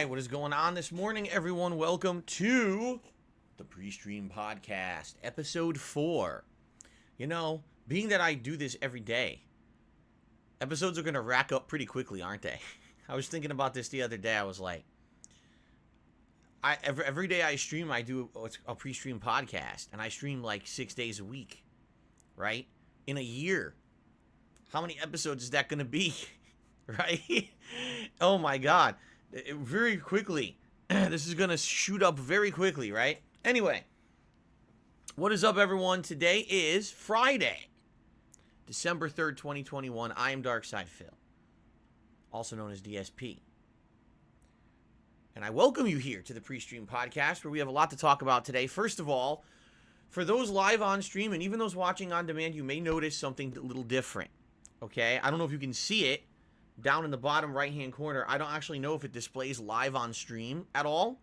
right, what is going on this morning, everyone? Welcome to the PreStream podcast, episode 4. You know, being that I do this every day, episodes are going to rack up pretty quickly, aren't they? I was thinking about this the other day. I was like, every day I stream, I do a PreStream podcast, and I stream like 6 days a week, right? In a year. How many episodes is that going to be? Right? Oh my God. Very quickly. This is going to shoot up very quickly, right? Anyway, what is up, everyone? Today is Friday, December 3rd, 2021. I am Darkside Phil, also known as DSP. And I welcome you here to the PreStream podcast, where we have a lot to talk about today. First of all, for those live on stream and even those watching on demand, you may notice something a little different. Okay? I don't know if you can see it down in the bottom right-hand corner. I don't actually know if it displays live on stream at all,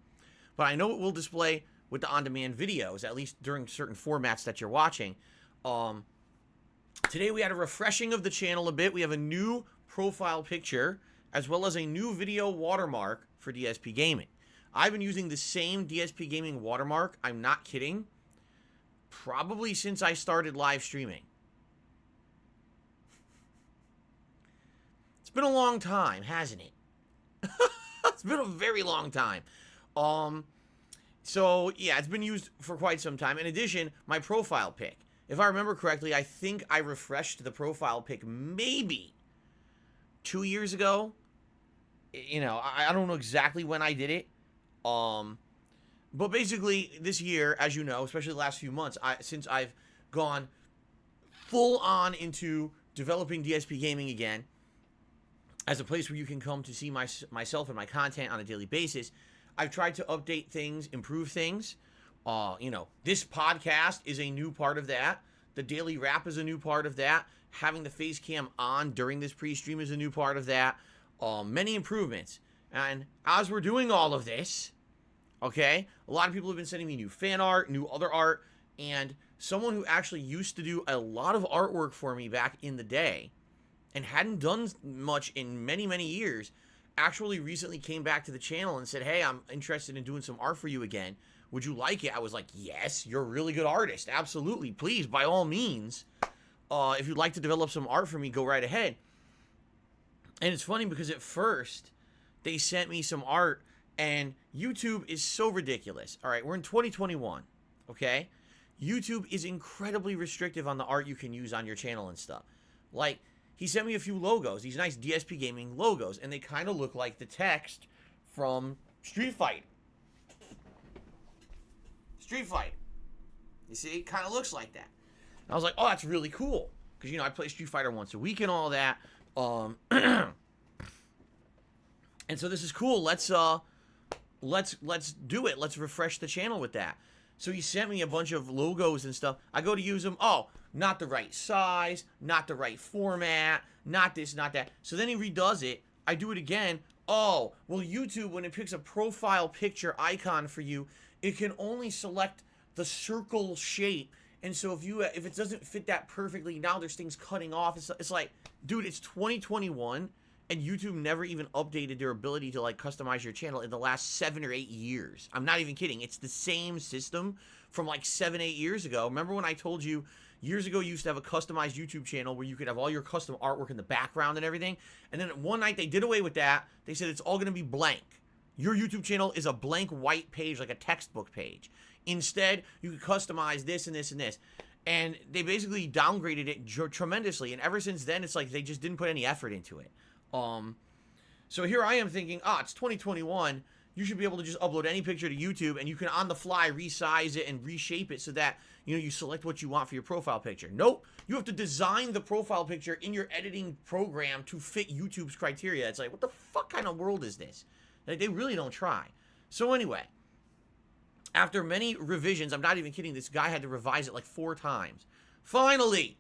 but I know it will display with the on-demand videos, at least during certain formats that you're watching. Today we had a refreshing of the channel a bit. We have a new profile picture, as well as a new video watermark for DSP Gaming. I've been using the same DSP Gaming watermark, I'm not kidding, probably since I started live streaming. It's been a long time, hasn't it? It's been a very long time. So, yeah, it's been used for quite some time. In addition, my profile pic. If I remember correctly, I think I refreshed the profile pic maybe 2 years ago. You know, I don't know exactly when I did it. But basically, this year, as you know, especially the last few months, since I've gone full on into developing DSP Gaming again, as a place where you can come to see myself and my content on a daily basis, I've tried to update things, improve things. You know, this podcast is a new part of that. The daily wrap is a new part of that. Having the face cam on during this pre-stream is a new part of that. Many improvements. And as we're doing all of this, okay, a lot of people have been sending me new fan art, new other art, and someone who actually used to do a lot of artwork for me back in the day and hadn't done much in many, many years, actually recently came back to the channel and said, hey, I'm interested in doing some art for you again. Would you like it? I was like, yes, you're a really good artist. Absolutely. Please, by all means, if you'd like to develop some art for me, go right ahead. And it's funny because at first, they sent me some art, and YouTube is so ridiculous. All right, we're in 2021, okay? YouTube is incredibly restrictive on the art you can use on your channel and stuff. Like, he sent me a few logos, these nice DSP Gaming logos, and they kind of look like the text from Street Fighter. Street Fighter. You see, it kind of looks like that. And I was like, oh, that's really cool. Because, you know, I play Street Fighter once a week and all that. And so this is cool. Let's do it. Let's refresh the channel with that. So he sent me a bunch of logos and stuff. I go to use them. Oh, not the right size, not the right format, not this, not that. So then he redoes it. I do it again. Oh, well, YouTube, when it picks a profile picture icon for you, it can only select the circle shape. And so if it doesn't fit that perfectly, now there's things cutting off. It's like, dude, it's 2021, and YouTube never even updated their ability to, like, customize your channel in the last 7 or 8 years. I'm not even kidding. It's the same system from, like, 7, 8 years ago. Remember when I told you years ago you used to have a customized YouTube channel where you could have all your custom artwork in the background and everything? And then one night they did away with that. They said it's all going to be blank. Your YouTube channel is a blank white page, like a textbook page. Instead, you can customize this and this and this. And they basically downgraded it tremendously. And ever since then, it's like they just didn't put any effort into it. So here I am thinking, it's 2021. You should be able to just upload any picture to YouTube, and you can on the fly resize it and reshape it so that, you know, you select what you want for your profile picture. Nope. You have to design the profile picture in your editing program to fit YouTube's criteria. It's like, what the fuck kind of world is this? Like, they really don't try. So anyway, after many revisions, I'm not even kidding, this guy had to revise it like 4 times. Finally,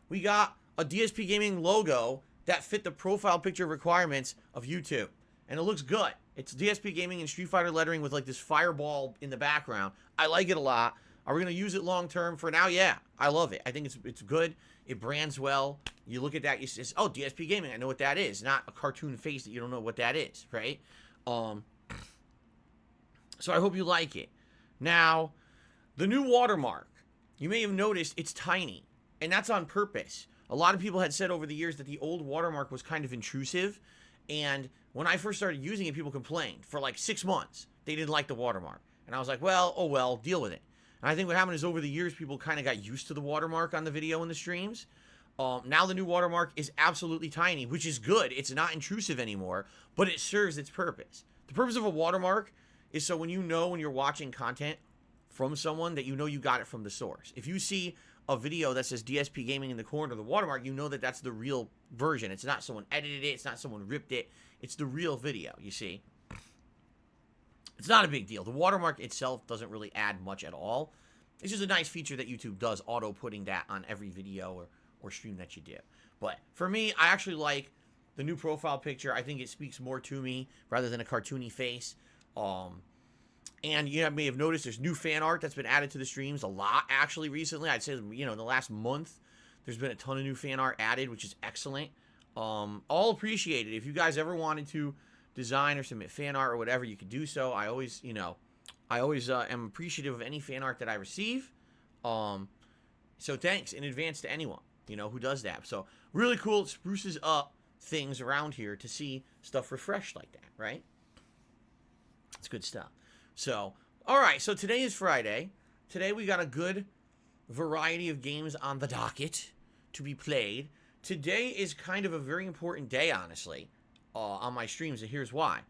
we got a DSP Gaming logo that fit the profile picture requirements of YouTube. And it looks good. It's DSP Gaming and Street Fighter lettering with, like, this fireball in the background. I like it a lot. Are we going to use it long term? For now, yeah. I love it. I think it's good. It brands well. You look at that, you say, oh, DSP Gaming, I know what that is. Not a cartoon face that you don't know what that is, right? So I hope you like it. Now, the new Watermark. You may have noticed it's tiny, and that's on purpose. A lot of people had said over the years that the old Watermark was kind of intrusive, and when I first started using it, people complained. For like 6 months, they didn't like the Watermark. And I was like, well, oh well, deal with it. And I think what happened is over the years, people kind of got used to the Watermark on the video and the streams. Now the new Watermark is absolutely tiny, which is good. It's not intrusive anymore, but it serves its purpose. The purpose of a Watermark is so when you're watching content from someone that you know you got it from the source. If you see a video that says DSP Gaming in the corner of the Watermark, you know that that's the real version. It's not someone edited it. It's not someone ripped it. It's the real video, you see. It's not a big deal. The Watermark itself doesn't really add much at all. It's just a nice feature that YouTube does, auto-putting that on every video or stream that you do. But for me, I actually like the new profile picture. I think it speaks more to me rather than a cartoony face. And you may have noticed there's new fan art that's been added to the streams a lot, actually, recently. I'd say, in the last month, there's been a ton of new fan art added, which is excellent. All appreciated. If you guys ever wanted to design or submit fan art or whatever, you could do so. I always am appreciative of any fan art that I receive. So thanks in advance to anyone, who does that. So really cool. It spruces up things around here to see stuff refreshed like that, right? It's good stuff. So, all right. So today is Friday. Today we got a good variety of games on the docket to be played. Today is kind of a very important day, honestly, on my streams, and here's why.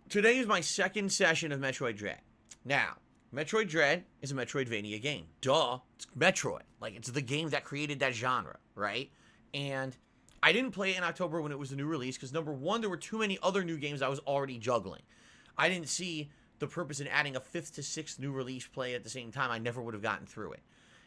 Today is my second session of Metroid Dread. Now, Metroid Dread is a Metroidvania game. Duh, it's Metroid. Like, it's the game that created that genre, right? And I didn't play it in October when it was the new release because, number one, there were too many other new games I was already juggling. I didn't see the purpose in adding a 5th to 6th new release play at the same time. I never would have gotten through it.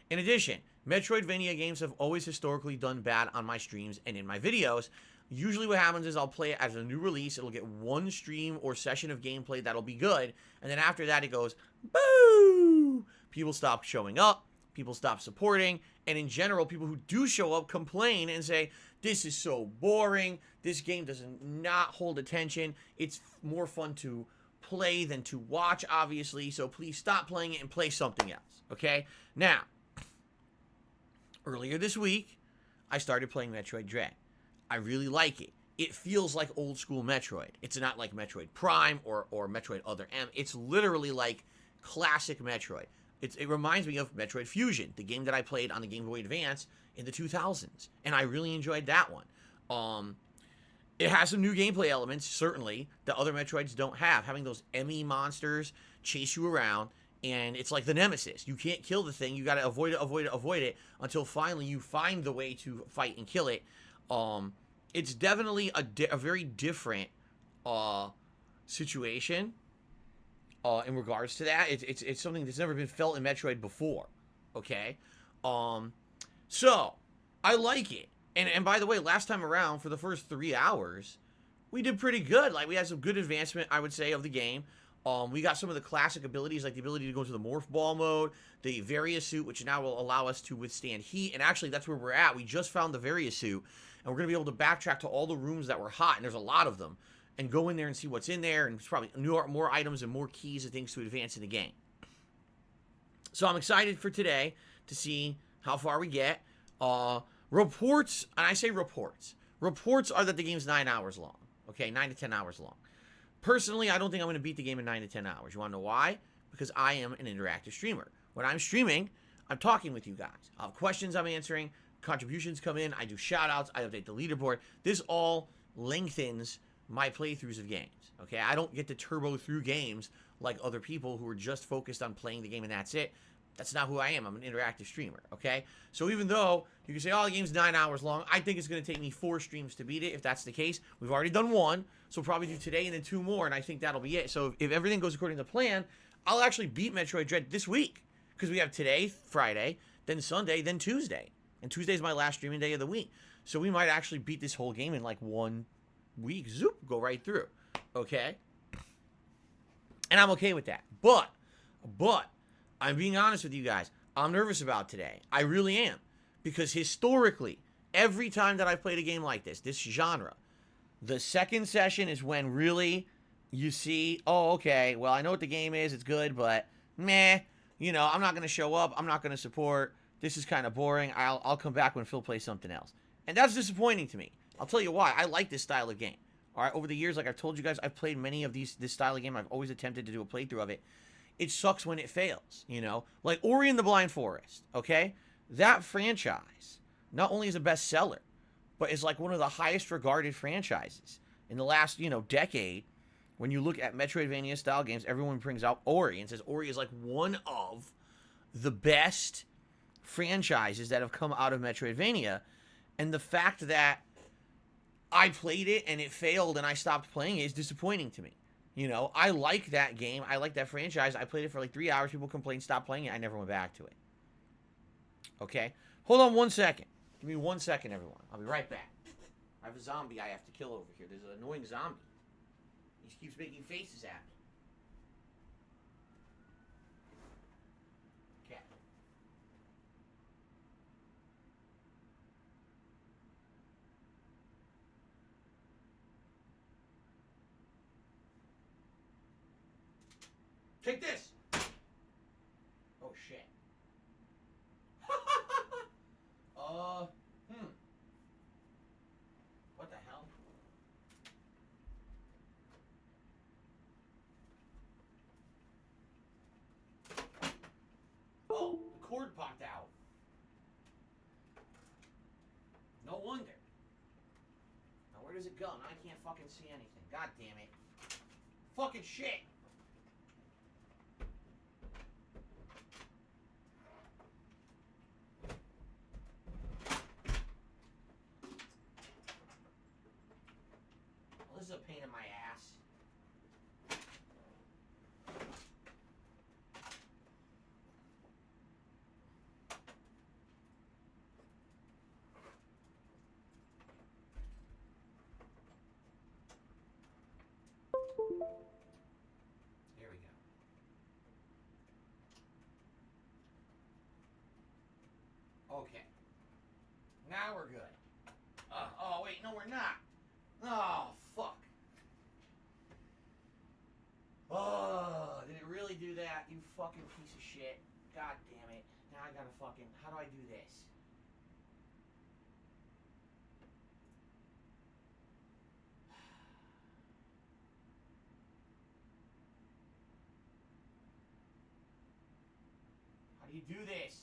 In addition, Metroidvania games have always historically done bad on my streams and in my videos. Usually what happens is I'll play it as a new release. It'll get one stream or session of gameplay that'll be good. And then after that, it goes, boo! People stop showing up. People stop supporting. And in general, people who do show up complain and say, this is so boring. This game does not hold attention. It's more fun to play than to watch, obviously. So please stop playing it and play something else. Okay? Now, earlier this week, I started playing Metroid Dread. I really like it. It feels like old school Metroid. It's not like Metroid Prime or Metroid Other M. It's literally like classic Metroid. It reminds me of Metroid Fusion, the game that I played on the Game Boy Advance in the 2000s. And I really enjoyed that one. It has some new gameplay elements, certainly, that other Metroids don't have. Having those Emmy monsters chase you around, and it's like the Nemesis. You can't kill the thing. You got to avoid it until finally you find the way to fight and kill it. It's definitely a very different situation in regards to that. It's something that's never been felt in Metroid before. Okay, so I like it. And by the way, last time around for the first 3 hours, we did pretty good. Like we had some good advancement, I would say, of the game. We got some of the classic abilities, like the ability to go into the morph ball mode, the Varia suit, which now will allow us to withstand heat. And actually, that's where we're at. We just found the Varia suit, and we're going to be able to backtrack to all the rooms that were hot, and there's a lot of them, and go in there and see what's in there, and there's probably more items and more keys and things to advance in the game. So I'm excited for today to see how far we get. Reports, and I say reports are that the game's 9 hours long. Okay, 9 to 10 hours long. Personally, I don't think I'm going to beat the game in 9 to 10 hours. You want to know why? Because I am an interactive streamer. When I'm streaming, I'm talking with you guys. I'll have questions I'm answering, contributions come in, I do shout-outs, I update the leaderboard. This all lengthens my playthroughs of games. Okay, I don't get to turbo through games like other people who are just focused on playing the game and that's it. That's not who I am. I'm an interactive streamer, okay? So even though you can say, oh, the game's 9 hours long, I think it's going to take me 4 streams to beat it. If that's the case, we've already done 1, so we'll probably do today and then 2 more, and I think that'll be it. So if everything goes according to plan, I'll actually beat Metroid Dread this week because we have today, Friday, then Sunday, then Tuesday. And Tuesday's my last streaming day of the week. So we might actually beat this whole game in like 1 week. Zoop, go right through, okay? And I'm okay with that. But I'm being honest with you guys. I'm nervous about today. I really am. Because historically, every time that I've played a game like this genre, the second session is when really you see, oh, okay, well, I know what the game is. It's good, but meh. You know, I'm not going to show up. I'm not going to support. This is kind of boring. I'll come back when Phil plays something else. And that's disappointing to me. I'll tell you why. I like this style of game. All right, over the years, like I've told you guys, I've played many of this style of game. I've always attempted to do a playthrough of it. It sucks when it fails, you know? Like Ori and the Blind Forest, okay? That franchise not only is a bestseller, but is like one of the highest regarded franchises in the last, you know, decade. When you look at Metroidvania style games, everyone brings out Ori and says Ori is like one of the best franchises that have come out of Metroidvania. And the fact that I played it and it failed and I stopped playing it is disappointing to me. You know, I like that game. I like that franchise. I played it for like 3 hours. People complained, stop playing it. I never went back to it. Okay? Hold on 1 second. Give me 1 second, everyone. I'll be right back. I have a zombie I have to kill over here. There's an annoying zombie. He keeps making faces at me. Okay. Take this! Oh, shit. What the hell? Oh, the cord popped out. No wonder. Now where does it go? Now I can't fucking see anything. God damn it. Fucking shit. Well, this is a pain in my ass. Here we go. Okay. Now we're good. Oh, wait, no, we're not. Oh, fuck. Oh, did it really do that? You fucking piece of shit. God damn it. Now I gotta fucking... How do I do this? How do you do this?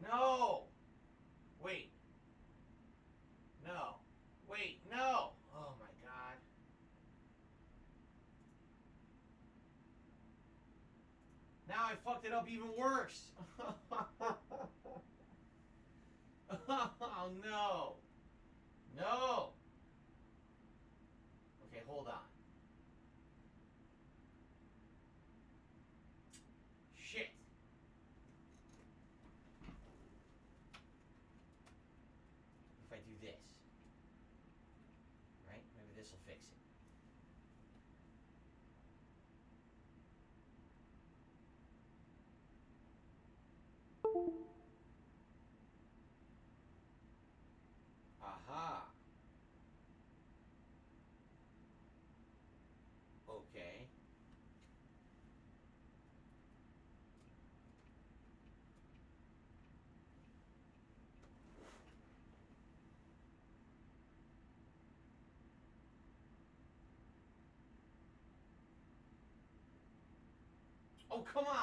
No! Wait. No. Wait, no! Oh my god. Now I fucked it up even worse. Oh no. No. Okay, hold on. Shit. If I do this. Right? Maybe this will fix it. Aha. Okay. Oh, come on!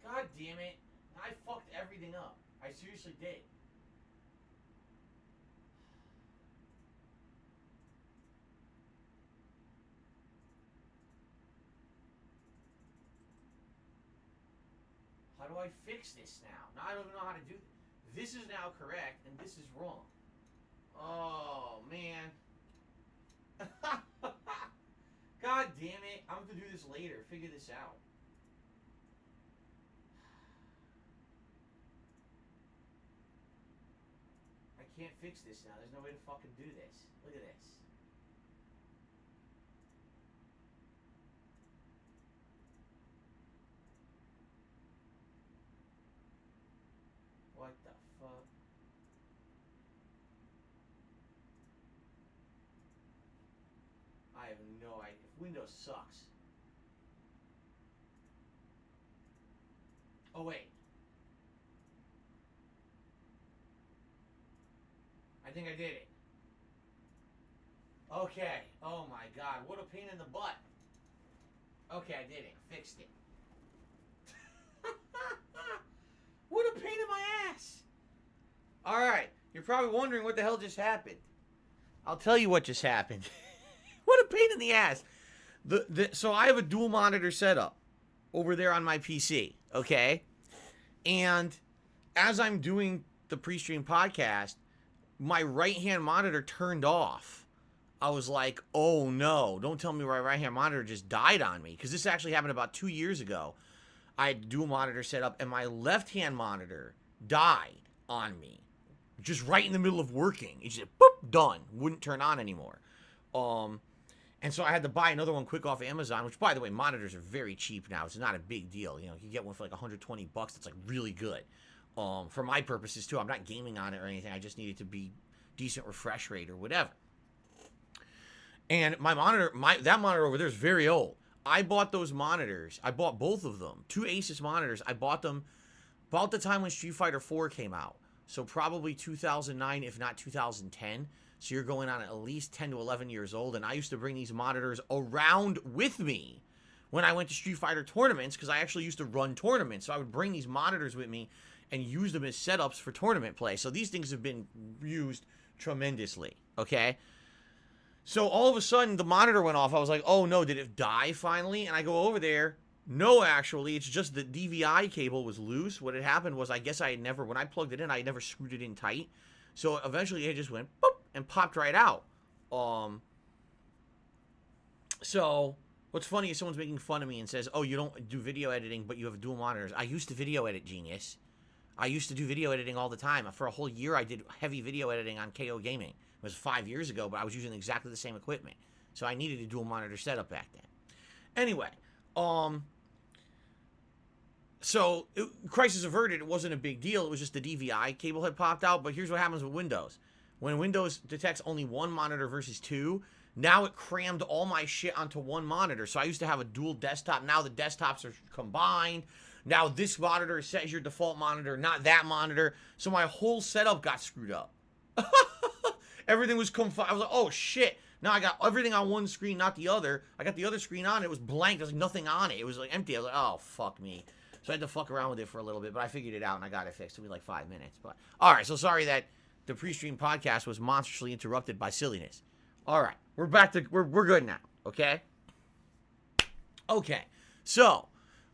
God damn it. I fucked everything up. I seriously did. How do I fix this now? Now I don't even know how to do this. This is now correct, and this is wrong. Oh this later. Figure this out. I can't fix this now. There's no way to fucking do this. Look at this. What the fuck? I have no idea. Windows sucks. Oh, wait. I think I did it. Okay. Oh my god. What a pain in the butt. Okay, I did it. Fixed it. What a pain in my ass. Alright. You're probably wondering what the hell just happened. I'll tell you what just happened. What a pain in the ass. So I have a dual monitor setup over there on my PC. Okay? And as I'm doing the PreStream podcast, my right-hand monitor turned off. I was like, oh no, don't tell me my right-hand monitor just died on me. Because this actually happened about 2 years ago. I had dual monitor set up, and my left-hand monitor died on me. Just right in the middle of working. It just, boop, done. Wouldn't turn on anymore. And so I had to buy another one quick off Amazon, which, by the way, monitors are very cheap now. It's not a big deal. You know, you get one for like $120. That's like really good. For my purposes, too. I'm not gaming on it or anything. I just need it to be decent refresh rate or whatever. And my monitor, that monitor over there is very old. I bought those monitors. I bought both of them. 2 Asus monitors. I bought them about the time when Street Fighter 4 came out. So probably 2009, if not 2010. So you're going on at least 10 to 11 years old. And I used to bring these monitors around with me when I went to Street Fighter tournaments, because I actually used to run tournaments. So I would bring these monitors with me and use them as setups for tournament play. So these things have been used tremendously, okay? So all of a sudden, the monitor went off. I was like, oh no, did it die finally? And I go over there. No, actually, it's just the DVI cable was loose. What had happened was, I guess I had never, when I plugged it in, I had never screwed it in tight. So eventually it just went boop and popped right out. So what's funny is someone's making fun of me and says, oh, you don't do video editing, but you have dual monitors. I used to video edit, genius. I used to do video editing all the time. For a whole year, I did heavy video editing on KO Gaming. It was 5 years ago, but I was using exactly the same equipment. So I needed a dual monitor setup back then. Anyway, so crisis averted. It wasn't a big deal. It was just the DVI cable had popped out. But here's what happens with Windows. When Windows detects only one monitor versus two, now it crammed all my shit onto one monitor. So I used to have a dual desktop. Now the desktops are combined. Now this monitor is set as your default monitor, not that monitor. So my whole setup got screwed up. Everything was I was like, oh shit. Now I got everything on one screen, not the other. I got the other screen on. It was blank. There was nothing on it. It was like empty. I was like, oh, fuck me. So I had to fuck around with it for a little bit, but I figured it out and I got it fixed. It took me like 5 minutes. But all right, so sorry that the PreStream podcast was monstrously interrupted by silliness. All right, we're back to we're good now. Okay. Okay. So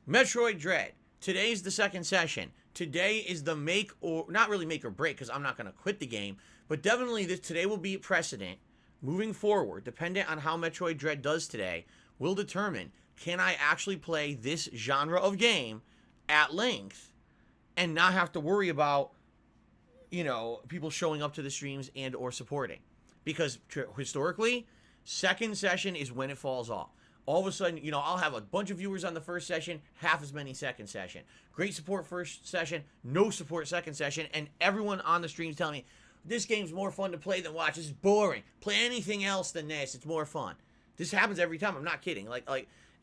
Metroid Dread. Today's the second session. Today is the make or not really make or break, because I'm not going to quit the game, but definitely today will be precedent. Moving forward, dependent on how Metroid Dread does today, will determine, can I actually play this genre of game at length and not have to worry about, you know, people showing up to the streams and or supporting. Because historically, second session is when it falls off. All of a sudden, you know, I'll have a bunch of viewers on the first session, half as many second session. Great support first session, no support second session, and everyone on the streams telling me, this game's more fun to play than watch. This is boring. Play anything else than this. It's more fun. This happens every time. I'm not kidding.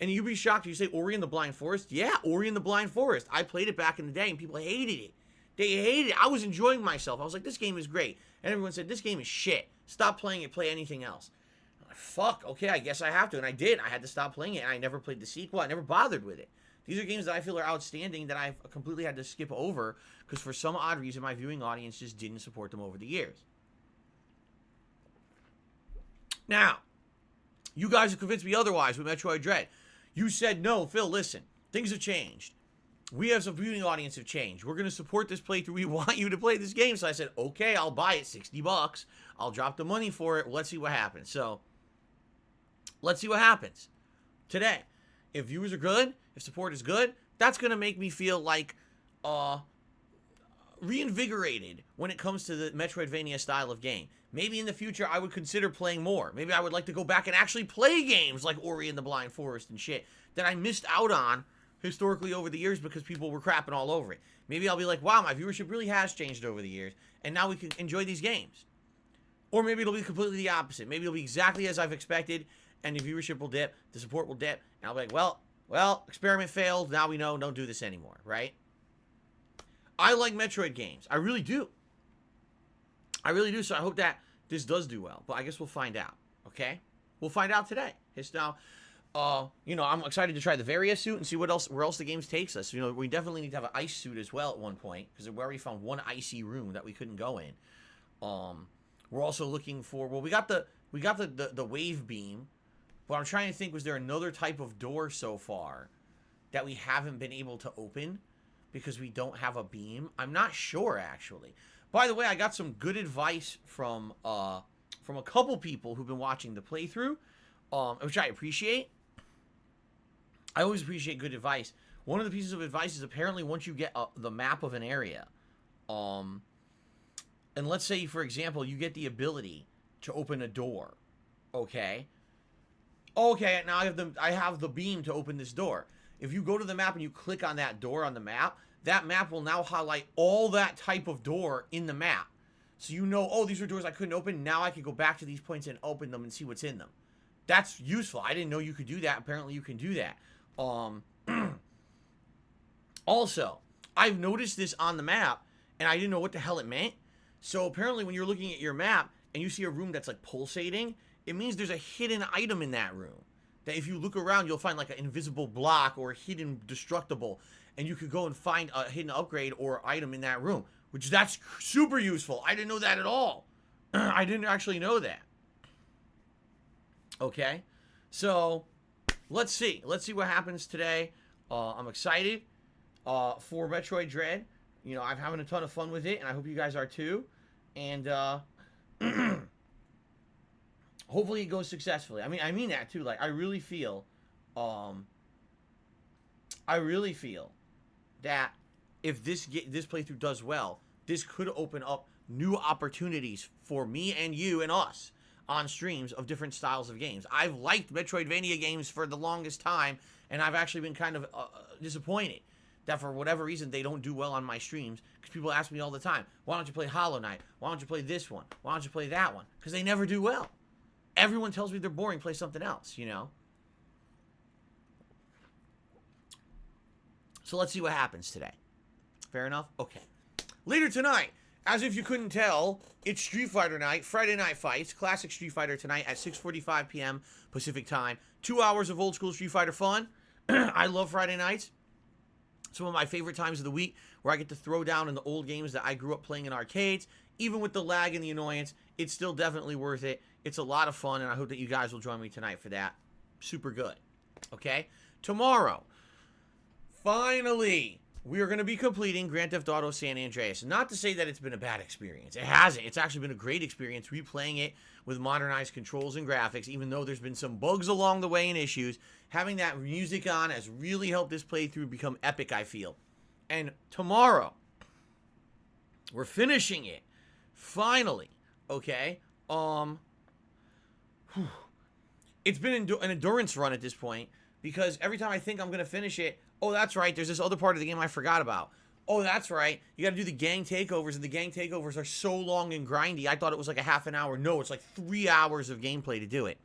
And you'd be shocked if you say Ori and the Blind Forest. Yeah, Ori and the Blind Forest. I played it back in the day, and people hated it. They hated it. I was enjoying myself. I was like, this game is great. And everyone said, this game is shit. Stop playing it. Play anything else. I'm like, fuck. Okay, I guess I have to. And I did. I had to stop playing it, and I never played the sequel. I never bothered with it. These are games that I feel are outstanding that I've completely had to skip over because for some odd reason, my viewing audience just didn't support them over the years. Now, you guys have convinced me otherwise with Metroid Dread. You said, no, Phil, listen, things have changed. We as a viewing audience have changed. We're going to support this playthrough. We want you to play this game. So I said, okay, I'll buy it, $60. I'll drop the money for it. Let's see what happens. So, let's see what happens today. If viewers are good, if support is good, that's going to make me feel like reinvigorated when it comes to the Metroidvania style of game. Maybe in the future I would consider playing more. Maybe I would like to go back and actually play games like Ori and the Blind Forest and shit that I missed out on historically over the years because people were crapping all over it. Maybe I'll be like, wow, my viewership really has changed over the years, and now we can enjoy these games. Or maybe it'll be completely the opposite. Maybe it'll be exactly as I've expected, and the viewership will dip, the support will dip, and I'll be like, well, experiment failed, now we know, don't do this anymore, right? I like Metroid games. I really do. I really do, so I hope that this does do well. But I guess we'll find out, okay? We'll find out today. It's now, you know, I'm excited to try the Varia suit and see where else the game takes us. You know, we definitely need to have an ice suit as well at one point, because we already found one icy room that we couldn't go in. We're also looking for, well, we got the wave beam, but I'm trying to think, was there another type of door so far that we haven't been able to open because we don't have a beam? I'm not sure, actually. By the way, I got some good advice from a couple people who've been watching the playthrough, which I appreciate. I always appreciate good advice. One of the pieces of advice is apparently once you get the map of an area, and let's say, for example, you get the ability to open a door, okay? Okay, now I have the beam to open this door. If you go to the map and you click on that door on the map, that map will now highlight all that type of door in the map. So you know, oh, these are doors I couldn't open. Now I can go back to these points and open them and see what's in them. That's useful. I didn't know you could do that. Apparently you can do that. Also, I've noticed this on the map, and I didn't know what the hell it meant. So apparently when you're looking at your map and you see a room that's like pulsating, it means there's a hidden item in that room. That if you look around, you'll find like an invisible block or a hidden destructible, and you could go and find a hidden upgrade or item in that room, which that's super useful. I didn't know that at all. I didn't actually know that. Okay, so let's see what happens today. I'm excited for Metroid Dread. You know, I'm having a ton of fun with it, and I hope you guys are too. And hopefully it goes successfully. I mean that too. Like, I really feel that if this playthrough does well, this could open up new opportunities for me and you and us on streams of different styles of games. I've liked Metroidvania games for the longest time, and I've actually been kind of disappointed that for whatever reason they don't do well on my streams, because people ask me all the time, why don't you play Hollow Knight? Why don't you play this one? Why don't you play that one? Because they never do well. Everyone tells me they're boring, play something else, you know? So let's see what happens today. Fair enough? Okay. Later tonight, as if you couldn't tell, it's Street Fighter night, Friday Night Fights, classic Street Fighter tonight at 6:45 p.m. Pacific time. 2 hours of old school Street Fighter fun. I love Friday nights. Some of my favorite times of the week where I get to throw down in the old games that I grew up playing in arcades. Even with the lag and the annoyance, it's still definitely worth it. It's a lot of fun, and I hope that you guys will join me tonight for that. Super good. Okay? Tomorrow, finally, we are going to be completing Grand Theft Auto San Andreas. Not to say that it's been a bad experience. It hasn't. It's actually been a great experience replaying it with modernized controls and graphics, even though there's been some bugs along the way and issues. Having that music on has really helped this playthrough become epic, I feel. And tomorrow, we're finishing it. Finally. Okay? It's been an endurance run at this point, because every time I think I'm going to finish it, oh, that's right, there's this other part of the game I forgot about. Oh, that's right, you got to do the gang takeovers, and the gang takeovers are so long and grindy. I thought it was like a half an hour. No, it's like 3 hours of gameplay to do it.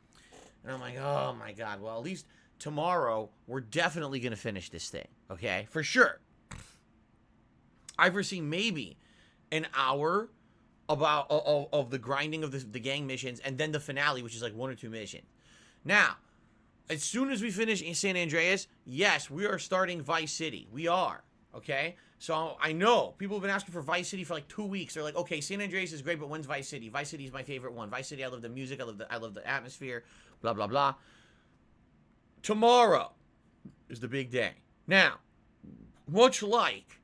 And I'm like, oh my god, well, at least tomorrow, we're definitely going to finish this thing, okay? For sure. I foresee maybe an hour of the grinding of the gang missions, and then the finale, which is like 1 or 2 missions. Now, as soon as we finish in San Andreas, yes, we are starting Vice City. We are, okay? So I know people have been asking for Vice City for like 2 weeks. They're like, okay, San Andreas is great, but when's Vice City? Vice City is my favorite one. Vice City, I love the music, I love the atmosphere, blah, blah, blah. Tomorrow is the big day. Now, much like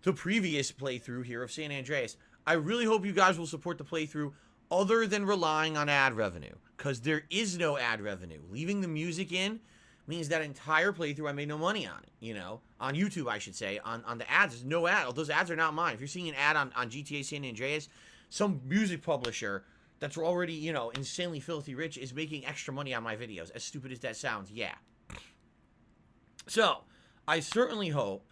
the previous playthrough here of San Andreas, I really hope you guys will support the playthrough other than relying on ad revenue, because there is no ad revenue. Leaving the music in means that entire playthrough I made no money on it, you know, on YouTube, I should say. On the ads, there's no ad. Those ads are not mine. If you're seeing an ad on GTA San Andreas, some music publisher that's already, you know, insanely filthy rich is making extra money on my videos. As stupid as that sounds, yeah. So, I certainly hope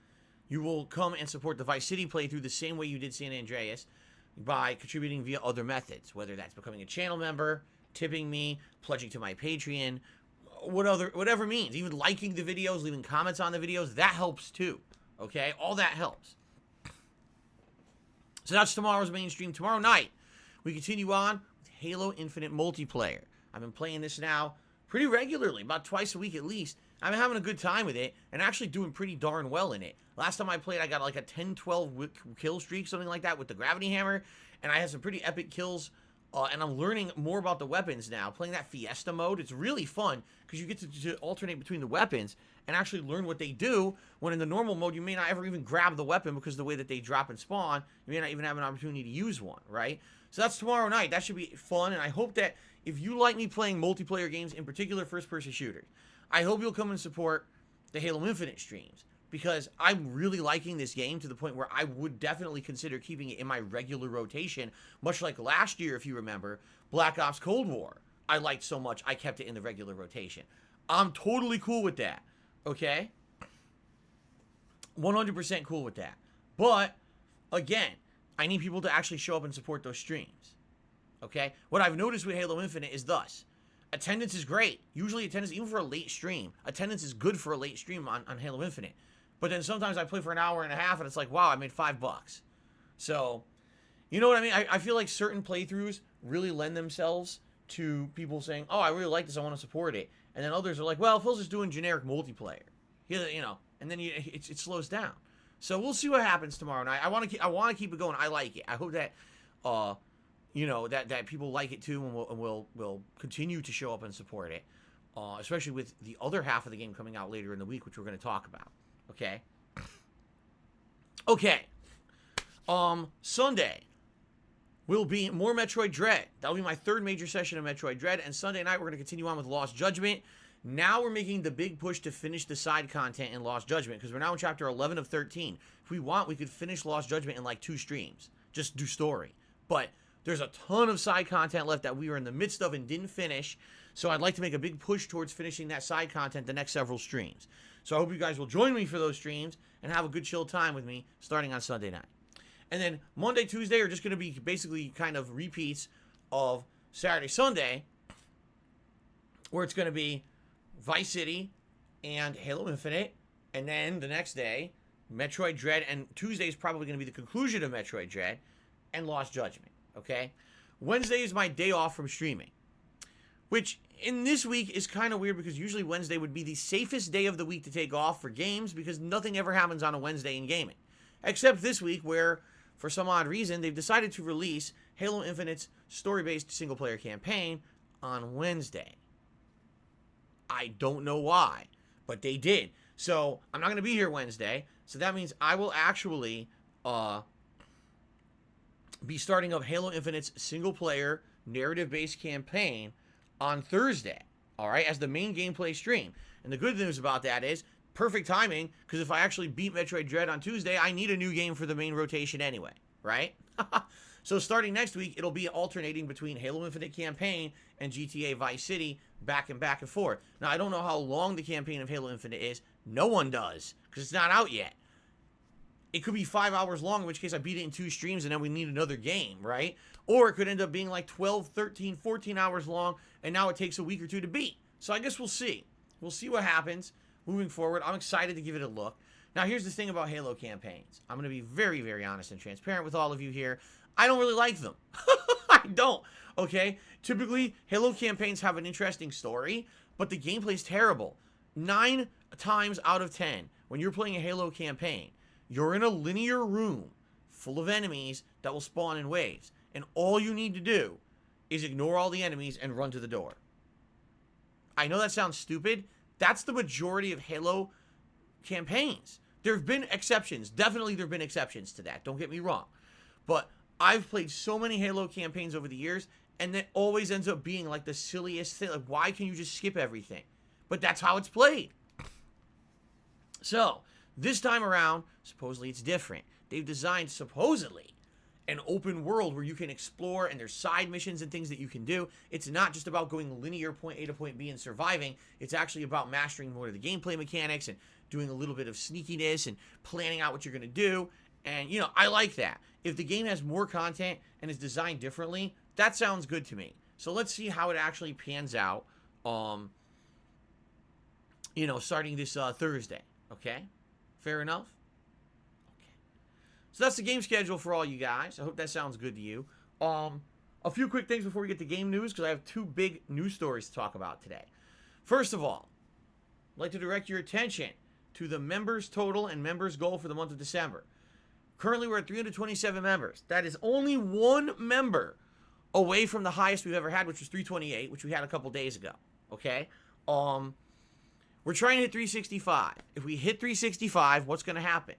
you will come and support the Vice City playthrough the same way you did San Andreas by contributing via other methods, whether that's becoming a channel member, tipping me, pledging to my Patreon, whatever means. Even liking the videos, leaving comments on the videos, that helps too, okay? All that helps. So that's tomorrow's main stream. Tomorrow night, we continue on with Halo Infinite multiplayer. I've been playing this now pretty regularly, about twice a week at least. I'm having a good time with it, and actually doing pretty darn well in it. Last time I played, I got like a 10-12 kill streak, something like that, with the gravity hammer, and I had some pretty epic kills, and I'm learning more about the weapons now. Playing that Fiesta mode, it's really fun, because you get to alternate between the weapons, and actually learn what they do, when in the normal mode, you may not ever even grab the weapon, because of the way that they drop and spawn, you may not even have an opportunity to use one, right? So that's tomorrow night. That should be fun, and I hope that if you like me playing multiplayer games, in particular first-person shooters, I hope you'll come and support the Halo Infinite streams, because I'm really liking this game to the point where I would definitely consider keeping it in my regular rotation, much like last year, if you remember, Black Ops Cold War. I liked so much, I kept it in the regular rotation. I'm totally cool with that, okay? 100% cool with that. But, again, I need people to actually show up and support those streams, okay? What I've noticed with Halo Infinite is thus. Attendance is great. Usually attendance, even for a late stream, attendance is good for a late stream on Halo Infinite. But then sometimes I play for an hour and a half and it's like, wow, I made $5. So, you know what I mean? I feel like certain playthroughs really lend themselves to people saying, oh, I really like this, I want to support it. And then others are like, well, Phil's just doing generic multiplayer. You know, and then it slows down. So we'll see what happens tomorrow night. I want to keep it going. I like it. I hope that you know, that people like it too, and will continue to show up and support it, especially with the other half of the game coming out later in the week, which we're going to talk about. Okay. Okay. Sunday will be more Metroid Dread. That'll be my third major session of Metroid Dread, and Sunday night we're going to continue on with Lost Judgment. Now we're making the big push to finish the side content in Lost Judgment, because we're now in chapter 11 of 13. If we want, we could finish Lost Judgment in like 2 streams. Just do story. But there's a ton of side content left that we are in the midst of and didn't finish, so I'd like to make a big push towards finishing that side content the next several streams. So I hope you guys will join me for those streams and have a good chill time with me starting on Sunday night. And then Monday, Tuesday are just going to be basically kind of repeats of Saturday, Sunday, where it's going to be Vice City and Halo Infinite, and then the next day, Metroid Dread, and Tuesday is probably going to be the conclusion of Metroid Dread and Lost Judgment. Okay, Wednesday is my day off from streaming, which in this week is kind of weird because usually Wednesday would be the safest day of the week to take off for games because nothing ever happens on a Wednesday in gaming, except this week where, for some odd reason, they've decided to release Halo Infinite's story-based single-player campaign on Wednesday. I don't know why, but they did. So I'm not going to be here Wednesday, so that means I will actually be starting up Halo Infinite's single-player, narrative-based campaign on Thursday, all right, as the main gameplay stream. And the good news about that is perfect timing, because if I actually beat Metroid Dread on Tuesday, I need a new game for the main rotation anyway, right? So starting next week, it'll be alternating between Halo Infinite campaign and GTA Vice City, back and forth. Now, I don't know how long the campaign of Halo Infinite is. No one does, because it's not out yet. It could be 5 hours long, in which case I beat it in 2 streams and then we need another game, right? Or it could end up being like 12, 13, 14 hours long, and now it takes a week or 2 to beat. So I guess we'll see. We'll see what happens moving forward. I'm excited to give it a look. Now, here's the thing about Halo campaigns. I'm going to be very, very honest and transparent with all of you here. I don't really like them. I don't, okay? Typically, Halo campaigns have an interesting story, but the gameplay's terrible. 9 times out of 10, when you're playing a Halo campaign, you're in a linear room full of enemies that will spawn in waves. And all you need to do is ignore all the enemies and run to the door. I know that sounds stupid. That's the majority of Halo campaigns. There have been exceptions. Definitely there have been exceptions to that. Don't get me wrong. But I've played so many Halo campaigns over the years, and that always ends up being like the silliest thing. Like, why can you just skip everything? but that's how it's played. So, this time around, supposedly it's different. They've designed, supposedly, an open world where you can explore, and there's side missions and things that you can do. It's not just about going linear point A to point B and surviving. It's actually about mastering more of the gameplay mechanics and doing a little bit of sneakiness and planning out what you're going to do. And, you know, I like that. If the game has more content and is designed differently, that sounds good to me. So let's see how it actually pans out, you know, starting this Thursday. Okay? Fair enough? Okay. So that's the game schedule for all you guys. I hope that sounds good to you. A few quick things before we get to game news, because I have two big news stories to talk about today. First of all, I'd like to direct your attention to the members total and members goal for the month of December. Currently, we're at 327 members. That is only one member away from the highest we've ever had, which was 328, which we had a couple days ago. Okay? We're trying to hit 365. If we hit 365, what's going to happen?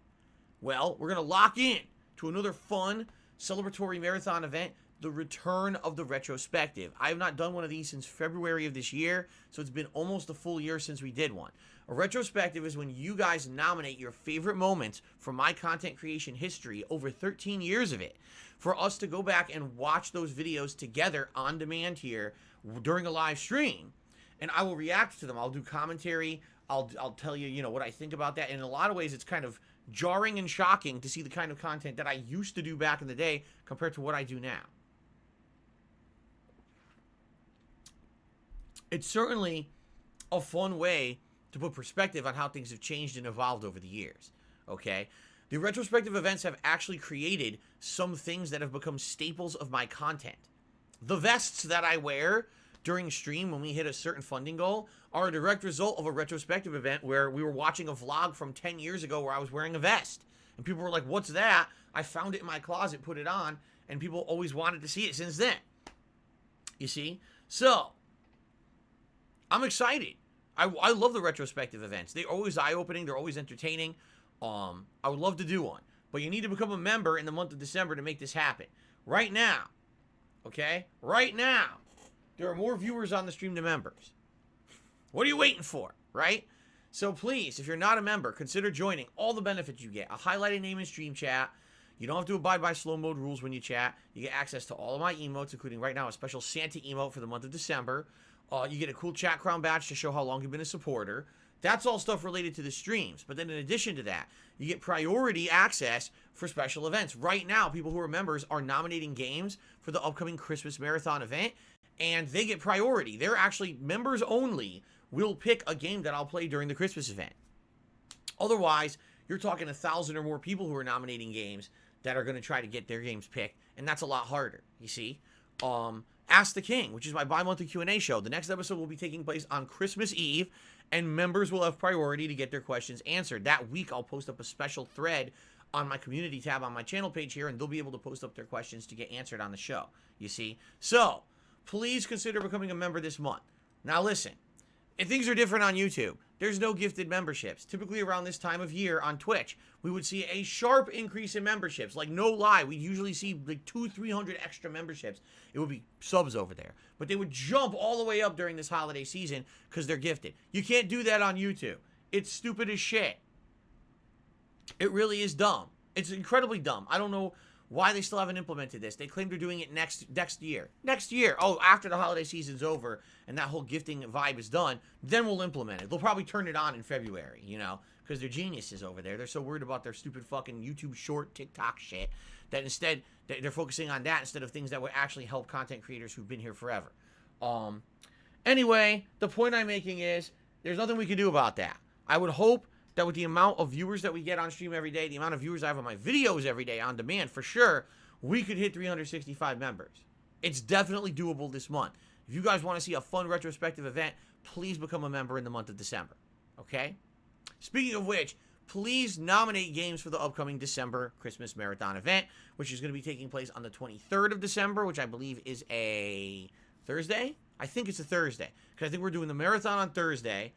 Well, we're going to lock in to another fun celebratory marathon event, the return of the retrospective. I have not done one of these since February of this year, so it's been almost a full year since we did one. A retrospective is when you guys nominate your favorite moments from my content creation history, over 13 years of it, for us to go back and watch those videos together on demand here during a live stream. And I will react to them. I'll do commentary. I'll tell you, you know, what I think about that. And in a lot of ways, it's kind of jarring and shocking to see the kind of content that I used to do back in the day compared to what I do now. It's certainly a fun way to put perspective on how things have changed and evolved over the years, okay? The retrospective events have actually created some things that have become staples of my content. The vests that I wear during stream when we hit a certain funding goal are a direct result of a retrospective event where we were watching a vlog from 10 years ago where I was wearing a vest. And people were like, what's that? I found it in my closet, put it on, and people always wanted to see it since then. You see? So, I'm excited. I love the retrospective events. They're always eye-opening. They're always entertaining. I would love to do one. But you need to become a member in the month of December to make this happen. Right now, okay? Right now, there are more viewers on the stream than members. What are you waiting for, right? So please, if you're not a member, consider joining. All the benefits you get. A highlighted name in stream chat. You don't have to abide by slow mode rules when you chat. You get access to all of my emotes, including right now a special Santa emote for the month of December. You get a cool chat crown badge to show how long you've been a supporter. That's all stuff related to the streams. But then in addition to that, you get priority access for special events. Right now, people who are members are nominating games for the upcoming Christmas Marathon event, and they get priority. They're actually members only will pick a game that I'll play during the Christmas event. Otherwise, you're talking 1,000 or more people who are nominating games that are going to try to get their games picked, and that's a lot harder, you see? Ask the King, which is my bi-monthly Q&A show. The next episode will be taking place on Christmas Eve, and members will have priority to get their questions answered. That week, I'll post up a special thread on my community tab on my channel page here, and they'll be able to post up their questions to get answered on the show, you see? So, please consider becoming a member this month. Now listen, if things are different on YouTube, there's no gifted memberships. Typically around this time of year on Twitch, we would see a sharp increase in memberships. Like, no lie, we usually see like 200-300 extra memberships. It would be subs over there. But they would jump all the way up during this holiday season because they're gifted. You can't do that on YouTube. It's stupid as shit. It really is dumb. It's incredibly dumb. I don't know why they still haven't implemented this. They claim they're doing it next year. Next year. Oh, after the holiday season's over and that whole gifting vibe is done, then we'll implement it. They'll probably turn it on in February, you know, because they're geniuses over there. They're so worried about their stupid fucking YouTube short TikTok shit that instead they're focusing on that instead of things that would actually help content creators who've been here forever. Anyway, the point I'm making is there's nothing we can do about that. I would hope that with the amount of viewers that we get on stream every day, the amount of viewers I have on my videos every day on demand, for sure, we could hit 365 members. It's definitely doable this month. If you guys want to see a fun retrospective event, please become a member in the month of December, okay? Speaking of which, please nominate games for the upcoming December Christmas Marathon event, which is going to be taking place on the 23rd of December, which I believe is a Thursday? I think it's a Thursday, because I think we're doing the marathon on Thursday,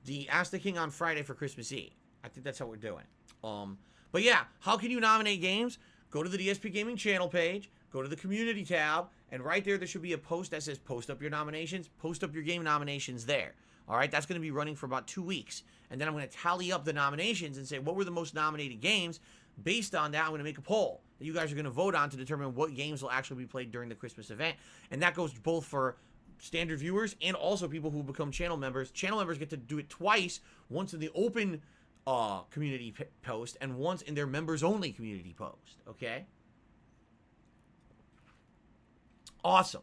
the Ask the King on Friday for Christmas Eve. I think that's how we're doing. But yeah, how can you nominate games? Go to the DSP Gaming channel page, go to the community tab, And right there should be a post that says post up your nominations. Post up your game nominations there. All right, that's going to be running for about 2 weeks. And then I'm going to tally up the nominations and say what were the most nominated games. Based on that, I'm going to make a poll that you guys are going to vote on to determine what games will actually be played during the Christmas event. And that goes both for standard viewers and also people who become channel members. Channel members get to do it twice, once in the open community post and once in their members only community post. Okay? Awesome.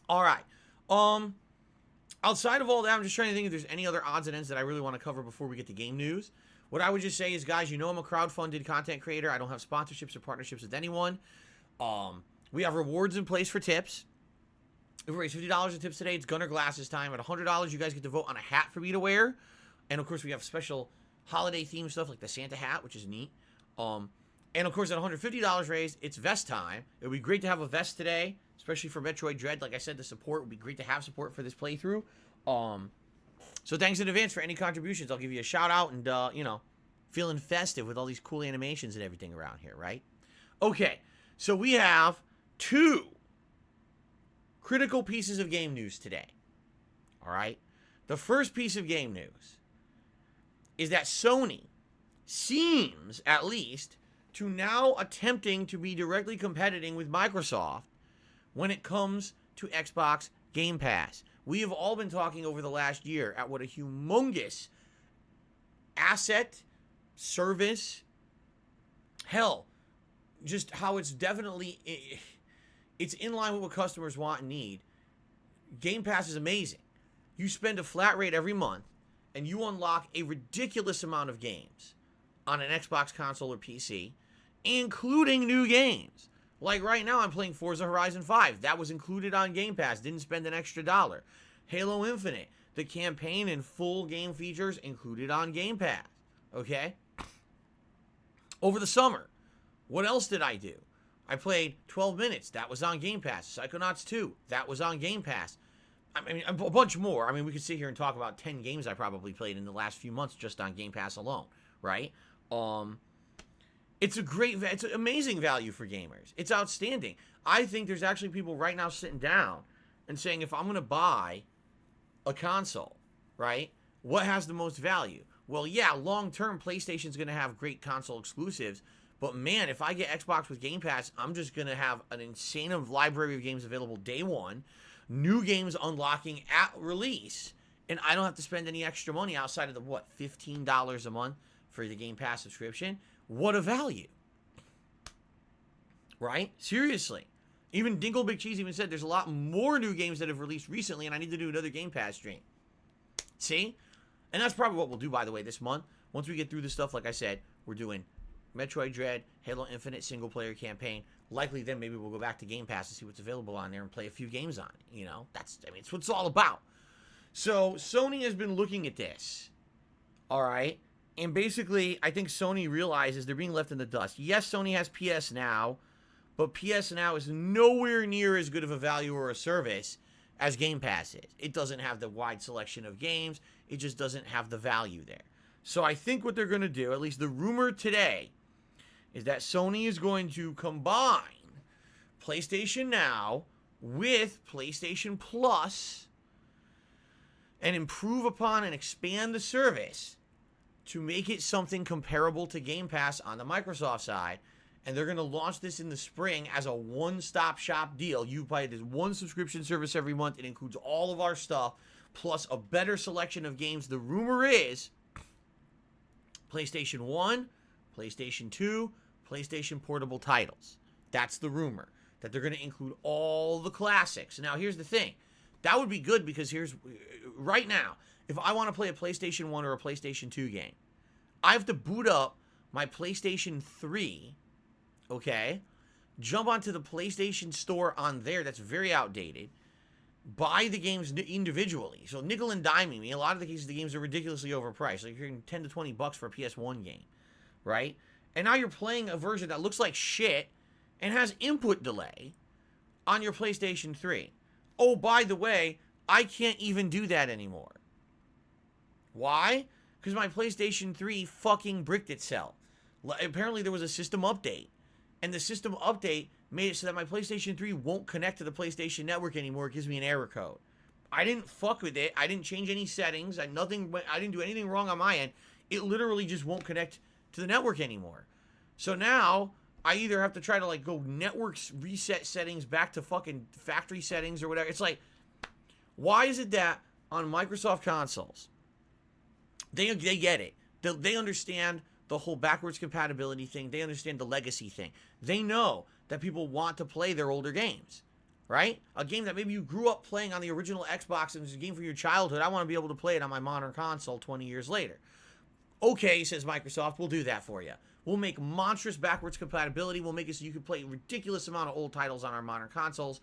All right. Outside of all that, I'm just trying to think if there's any other odds and ends that I really want to cover before we get to game news. What I would just say is, guys, you know I'm a crowdfunded content creator. I don't have sponsorships or partnerships with anyone. We have rewards in place for tips. We raised $50 in tips today. It's Gunner Glasses time. At $100, you guys get to vote on a hat for me to wear. And, of course, we have special holiday-themed stuff like the Santa hat, which is neat. And, of course, at $150 raised, it's vest time. It would be great to have a vest today, especially for Metroid Dread. Like I said, the support would be great to have support for this playthrough. So thanks in advance for any contributions. I'll give you a shout-out and, you know, feeling festive with all these cool animations and everything around here, right? Okay, so we have 2 critical pieces of game news today. All right? The first piece of game news is that Sony seems, at least, to now attempting to be directly competing with Microsoft when it comes to Xbox Game Pass. We have all been talking over the last year at what a humongous asset, service, hell, just how it's definitely, it's in line with what customers want and need. Game Pass is amazing. You spend a flat rate every month, and you unlock a ridiculous amount of games on an Xbox console or PC, including new games. Like right now, I'm playing Forza Horizon 5. That was included on Game Pass. Didn't spend an extra $1. Halo Infinite, the campaign and full game features included on Game Pass. Okay? Over the summer, what else did I do? I played 12 Minutes. That was on Game Pass. Psychonauts 2. That was on Game Pass. I mean, a bunch more. I mean, we could sit here and talk about 10 games I probably played in the last few months just on Game Pass alone, right? It's it's an amazing value for gamers. It's outstanding. I think there's actually people right now sitting down and saying, if I'm going to buy a console, right, what has the most value? Well, yeah, long-term, PlayStation's going to have great console exclusives, but man, if I get Xbox with Game Pass, I'm just going to have an insane library of games available day one, new games unlocking at release, and I don't have to spend any extra money outside of the, what, $15 a month for the Game Pass subscription? What a value. Right? Seriously. Even Dingle Big Cheese even said there's a lot more new games that have released recently, and I need to do another Game Pass stream. See? And that's probably what we'll do, by the way, this month. Once we get through this stuff, like I said, we're doing Metroid Dread, Halo Infinite single-player campaign. Likely then maybe we'll go back to Game Pass to see what's available on there and play a few games on it. You know? It's what it's all about. So, Sony has been looking at this. All right? And basically, I think Sony realizes they're being left in the dust. Yes, Sony has PS Now, but PS Now is nowhere near as good of a value or a service as Game Pass is. It doesn't have the wide selection of games. It just doesn't have the value there. So I think what they're going to do, at least the rumor today, is that Sony is going to combine PlayStation Now with PlayStation Plus and improve upon and expand the service to make it something comparable to Game Pass on the Microsoft side. And they're going to launch this in the spring as a one-stop shop deal. You buy this one subscription service every month. It includes all of our stuff, plus a better selection of games. The rumor is PlayStation 1, PlayStation 2, PlayStation Portable titles. That's the rumor, that they're going to include all the classics. Now, here's the thing. That would be good because right now, if I want to play a PlayStation 1 or a PlayStation 2 game, I have to boot up my PlayStation 3, okay, jump onto the PlayStation Store on there that's very outdated, buy the games individually. So nickel and diming me. A lot of the cases, the games are ridiculously overpriced. Like you're getting 10 to 20 bucks for a PS1 game, right? And now you're playing a version that looks like shit and has input delay on your PlayStation 3. Oh, by the way, I can't even do that anymore. Why? Because my PlayStation 3 fucking bricked itself. Apparently there was a system update. And the system update made it so that my PlayStation 3 won't connect to the PlayStation Network anymore. It gives me an error code. I didn't fuck with it. I didn't change any settings. I didn't do anything wrong on my end. It literally just won't connect to the network anymore. So now I either have to try to like go networks reset settings back to fucking factory settings or whatever. It's like, why is it that on Microsoft consoles, they get it. They understand the whole backwards compatibility thing. They understand the legacy thing. They know that people want to play their older games, right? A game that maybe you grew up playing on the original Xbox and it's a game from your childhood. I want to be able to play it on my modern console 20 years later. Okay, says Microsoft, we'll do that for you. We'll make monstrous backwards compatibility. We'll make it so you can play a ridiculous amount of old titles on our modern consoles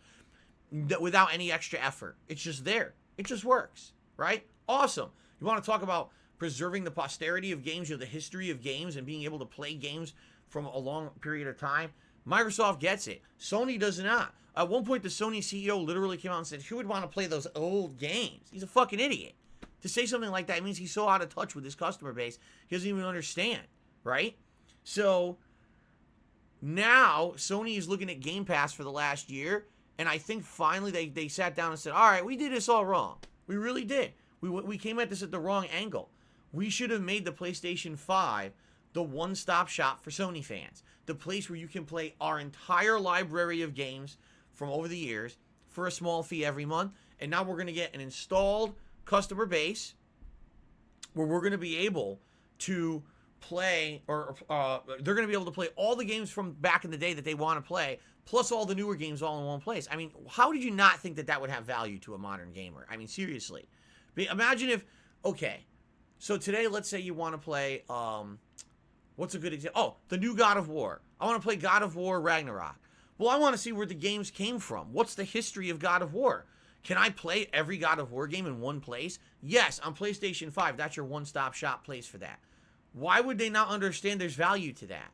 without any extra effort. It's just there. It just works, right? Awesome. You want to talk about preserving the posterity of games, the history of games, and being able to play games from a long period of time? Microsoft gets it. Sony does not. At one point, the Sony CEO literally came out and said, who would want to play those old games? He's a fucking idiot. To say something like that means he's so out of touch with his customer base, he doesn't even understand, right? So now Sony is looking at Game Pass for the last year, and I think finally they sat down and said, all right, we did this all wrong. We really did. We came at this at the wrong angle. We should have made the PlayStation 5 the one-stop shop for Sony fans. The place where you can play our entire library of games from over the years for a small fee every month. And now we're going to get an installed customer base where we're going to be able to play, or they're going to be able to play all the games from back in the day that they want to play, plus all the newer games all in one place. I mean, how did you not think that that would have value to a modern gamer? I mean, seriously. Imagine if, okay, so today, let's say you want to play, what's a good example? Oh, the new God of War. I want to play God of War Ragnarok. Well, I want to see where the games came from. What's the history of God of War? Can I play every God of War game in one place? Yes, on PlayStation 5, that's your one-stop shop place for that. Why would they not understand there's value to that,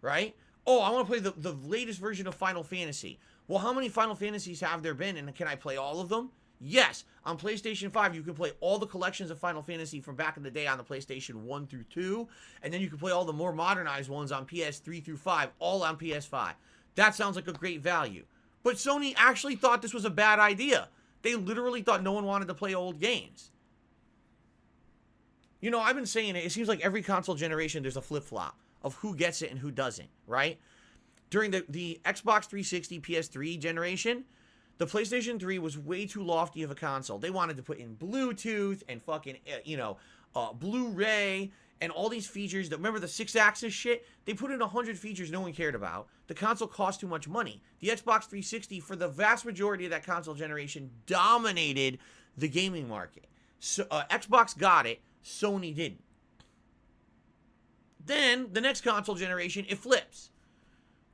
right? Oh, I want to play the latest version of Final Fantasy. Well, how many Final Fantasies have there been, and can I play all of them? Yes, on PlayStation 5, you can play all the collections of Final Fantasy from back in the day on the PlayStation 1 through 2, and then you can play all the more modernized ones on PS3 through 5, all on PS5. That sounds like a great value. But Sony actually thought this was a bad idea. They literally thought no one wanted to play old games. You know, I've been saying it seems like every console generation there's a flip-flop of who gets it and who doesn't, right? During the Xbox 360 PS3 generation, the PlayStation 3 was way too lofty of a console. They wanted to put in Bluetooth and fucking, Blu-ray and all these features. Remember the 6-axis shit? They put in 100 features no one cared about. The console cost too much money. The Xbox 360, for the vast majority of that console generation, dominated the gaming market. So Xbox got it. Sony didn't. Then, the next console generation, it flips.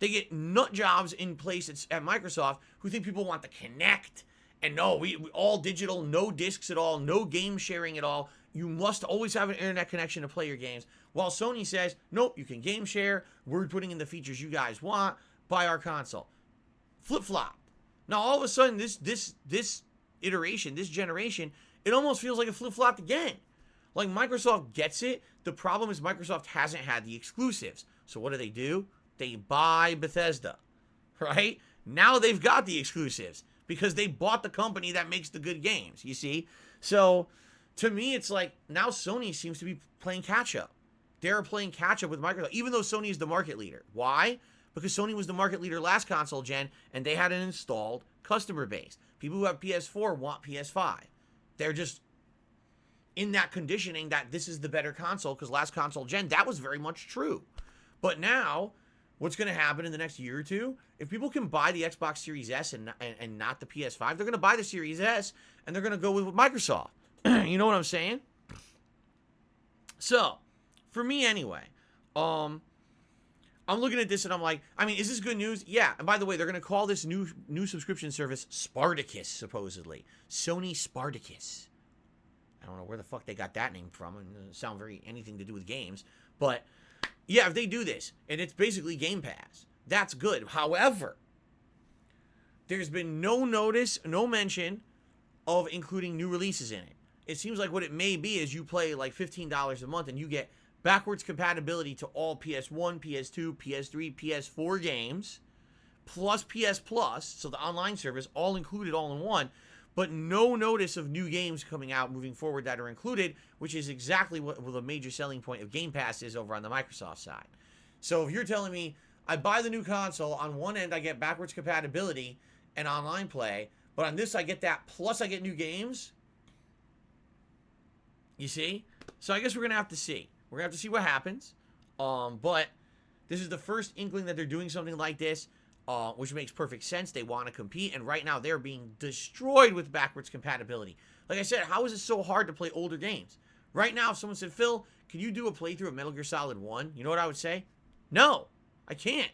They get nut jobs in place at Microsoft who think people want to connect. And no, we all digital, no discs at all, no game sharing at all. You must always have an internet connection to play your games. While Sony says, nope, you can game share. We're putting in the features you guys want. Buy our console. Flip-flop. Now, all of a sudden, this iteration, this generation, it almost feels like it flip-flopped again. Like, Microsoft gets it. The problem is Microsoft hasn't had the exclusives. So what do? They buy Bethesda, right? Now they've got the exclusives because they bought the company that makes the good games, you see? So, to me, it's like, now Sony seems to be playing catch-up. They're playing catch-up with Microsoft, even though Sony is the market leader. Why? Because Sony was the market leader last console gen, and they had an installed customer base. People who have PS4 want PS5. They're just in that conditioning that this is the better console, because last console gen, that was very much true. But now, what's going to happen in the next year or two, if people can buy the Xbox Series S and not the PS5, they're going to buy the Series S, and they're going to go with Microsoft. You know what I'm saying? So, for me anyway, I'm looking at this and I'm like, I mean, is this good news? Yeah. And by the way, they're going to call this new subscription service Spartacus, supposedly. Sony Spartacus. I don't know where the fuck they got that name from. It doesn't sound very anything to do with games. But, yeah, if they do this, and it's basically Game Pass, that's good. However, there's been no notice, no mention of including new releases in it. It seems like what it may be is you play like $15 a month and you get backwards compatibility to all PS1, PS2, PS3, PS4 games, plus PS Plus, so the online service, all included all in one, but no notice of new games coming out moving forward that are included, which is exactly what the major selling point of Game Pass is over on the Microsoft side. So if you're telling me I buy the new console, on one end I get backwards compatibility and online play, but on this I get that, plus I get new games, you see? So I guess we're going to have to see. We're going to have to see what happens. But this is the first inkling that they're doing something like this, which makes perfect sense. They want to compete, and right now they're being destroyed with backwards compatibility. Like I said, how is it so hard to play older games? Right now, if someone said, Phil, can you do a playthrough of Metal Gear Solid 1? You know what I would say? No, I can't.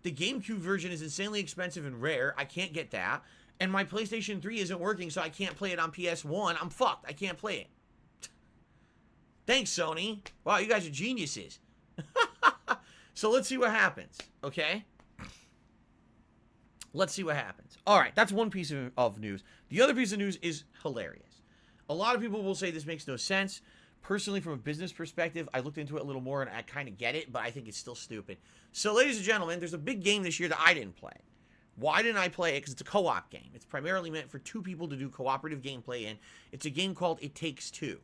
The GameCube version is insanely expensive and rare. I can't get that. And my PlayStation 3 isn't working, so I can't play it on PS1. I'm fucked. I can't play it. Thanks, Sony. Wow, you guys are geniuses. So let's see what happens, okay? Let's see what happens. All right, that's one piece of news. The other piece of news is hilarious. A lot of people will say this makes no sense. Personally, from a business perspective, I looked into it a little more and I kind of get it, but I think it's still stupid. So, ladies and gentlemen, there's a big game this year that I didn't play. Why didn't I play it? Because it's a co-op game. It's primarily meant for two people to do cooperative gameplay in. It's a game called It Takes Two.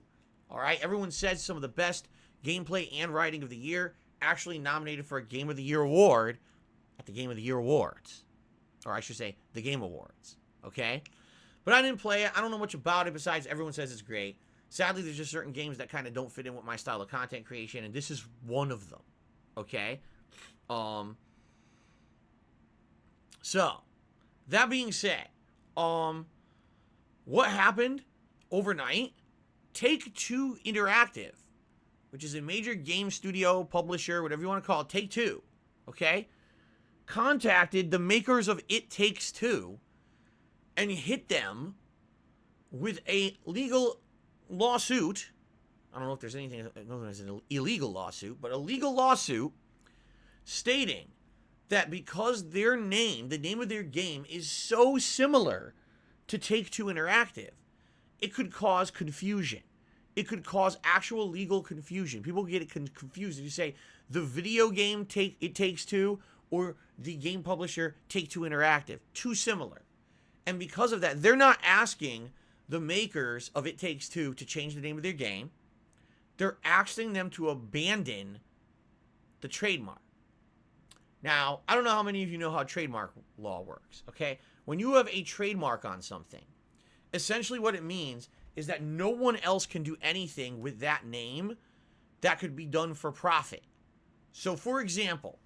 All right, everyone says some of the best gameplay and writing of the year, actually nominated for a Game of the Year award at the Game of the Year Awards. Or I should say, the Game Awards. Okay? But I didn't play it. I don't know much about it besides everyone says it's great. Sadly, there's just certain games that kind of don't fit in with my style of content creation, and this is one of them. Okay? So, that being said, what happened overnight? Take-Two Interactive, which is a major game studio, publisher, whatever you want to call it, Take-Two, okay, contacted the makers of It Takes Two and hit them with a legal lawsuit. I don't know if there's anything known as an illegal lawsuit, but a legal lawsuit stating that because their name, the name of their game, is so similar to Take-Two Interactive, it could cause confusion. It could cause actual legal confusion. People get it confused if you say the video game It Takes Two or the game publisher Take-Two Interactive. Too similar. And because of that, they're not asking the makers of It Takes Two to change the name of their game. They're asking them to abandon the trademark. Now, I don't know how many of you know how trademark law works, okay? When you have a trademark on something, essentially what it means is that no one else can do anything with that name that could be done for profit. So, for example,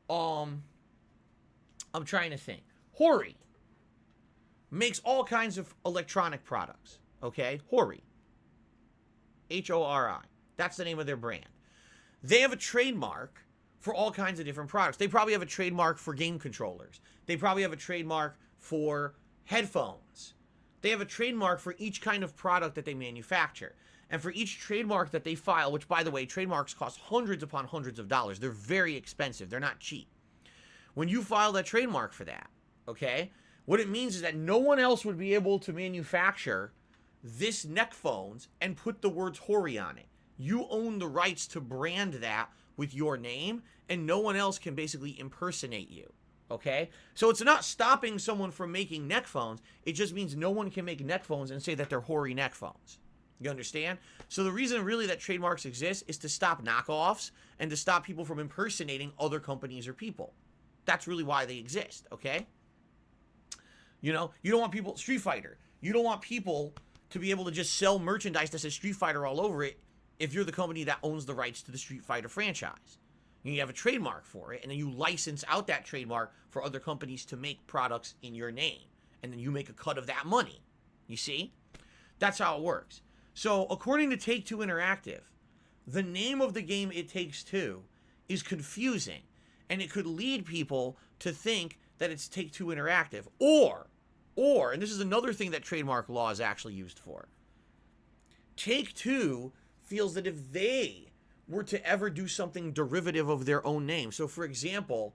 I'm trying to think. Hori makes all kinds of electronic products, okay? Hori. Hori. That's the name of their brand. They have a trademark for all kinds of different products. They probably have a trademark for game controllers. They probably have a trademark for headphones. They have a trademark for each kind of product that they manufacture. And for each trademark that they file, which, by the way, trademarks cost hundreds upon hundreds of dollars. They're very expensive. They're not cheap. When you file that trademark for that, okay, what it means is that no one else would be able to manufacture this neck phones and put the words Hori on it. You own the rights to brand that with your name, and no one else can basically impersonate you. Okay? So it's not stopping someone from making neck phones. It just means no one can make neck phones and say that they're Hori neck phones. You understand? So the reason really that trademarks exist is to stop knockoffs and to stop people from impersonating other companies or people. That's really why they exist, okay? You know, you don't want people, Street Fighter, you don't want people to be able to just sell merchandise that says Street Fighter all over it if you're the company that owns the rights to the Street Fighter franchise. You have a trademark for it, and then you license out that trademark for other companies to make products in your name. And then you make a cut of that money. You see? That's how it works. So, according to Take-Two Interactive, the name of the game It Takes Two is confusing, and it could lead people to think that it's Take-Two Interactive. Or, and this is another thing that trademark law is actually used for, Take-Two feels that if they were to ever do something derivative of their own name. So, for example,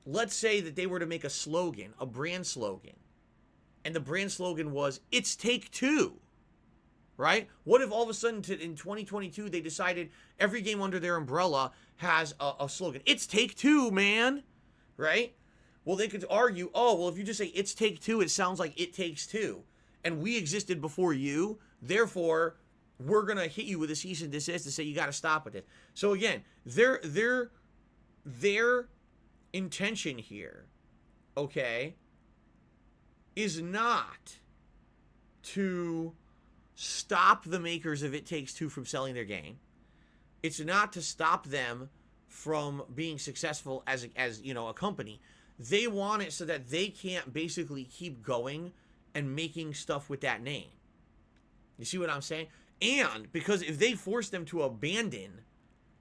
let's say that they were to make a slogan, a brand slogan, and the brand slogan was, "It's Take-Two," right? What if all of a sudden in 2022 they decided every game under their umbrella has a slogan, "It's Take-Two, man," right? Well, they could argue, oh, well, if you just say it's Take-Two, it sounds like It Takes Two. And we existed before you, therefore, we're going to hit you with a cease and desist to say you got to stop with it. So again, their intention here, okay, is not to stop the makers of It Takes Two from selling their game. It's not to stop them from being successful as you know, a company. They want it so that they can't basically keep going and making stuff with that name. You see what I'm saying? And because if they force them to abandon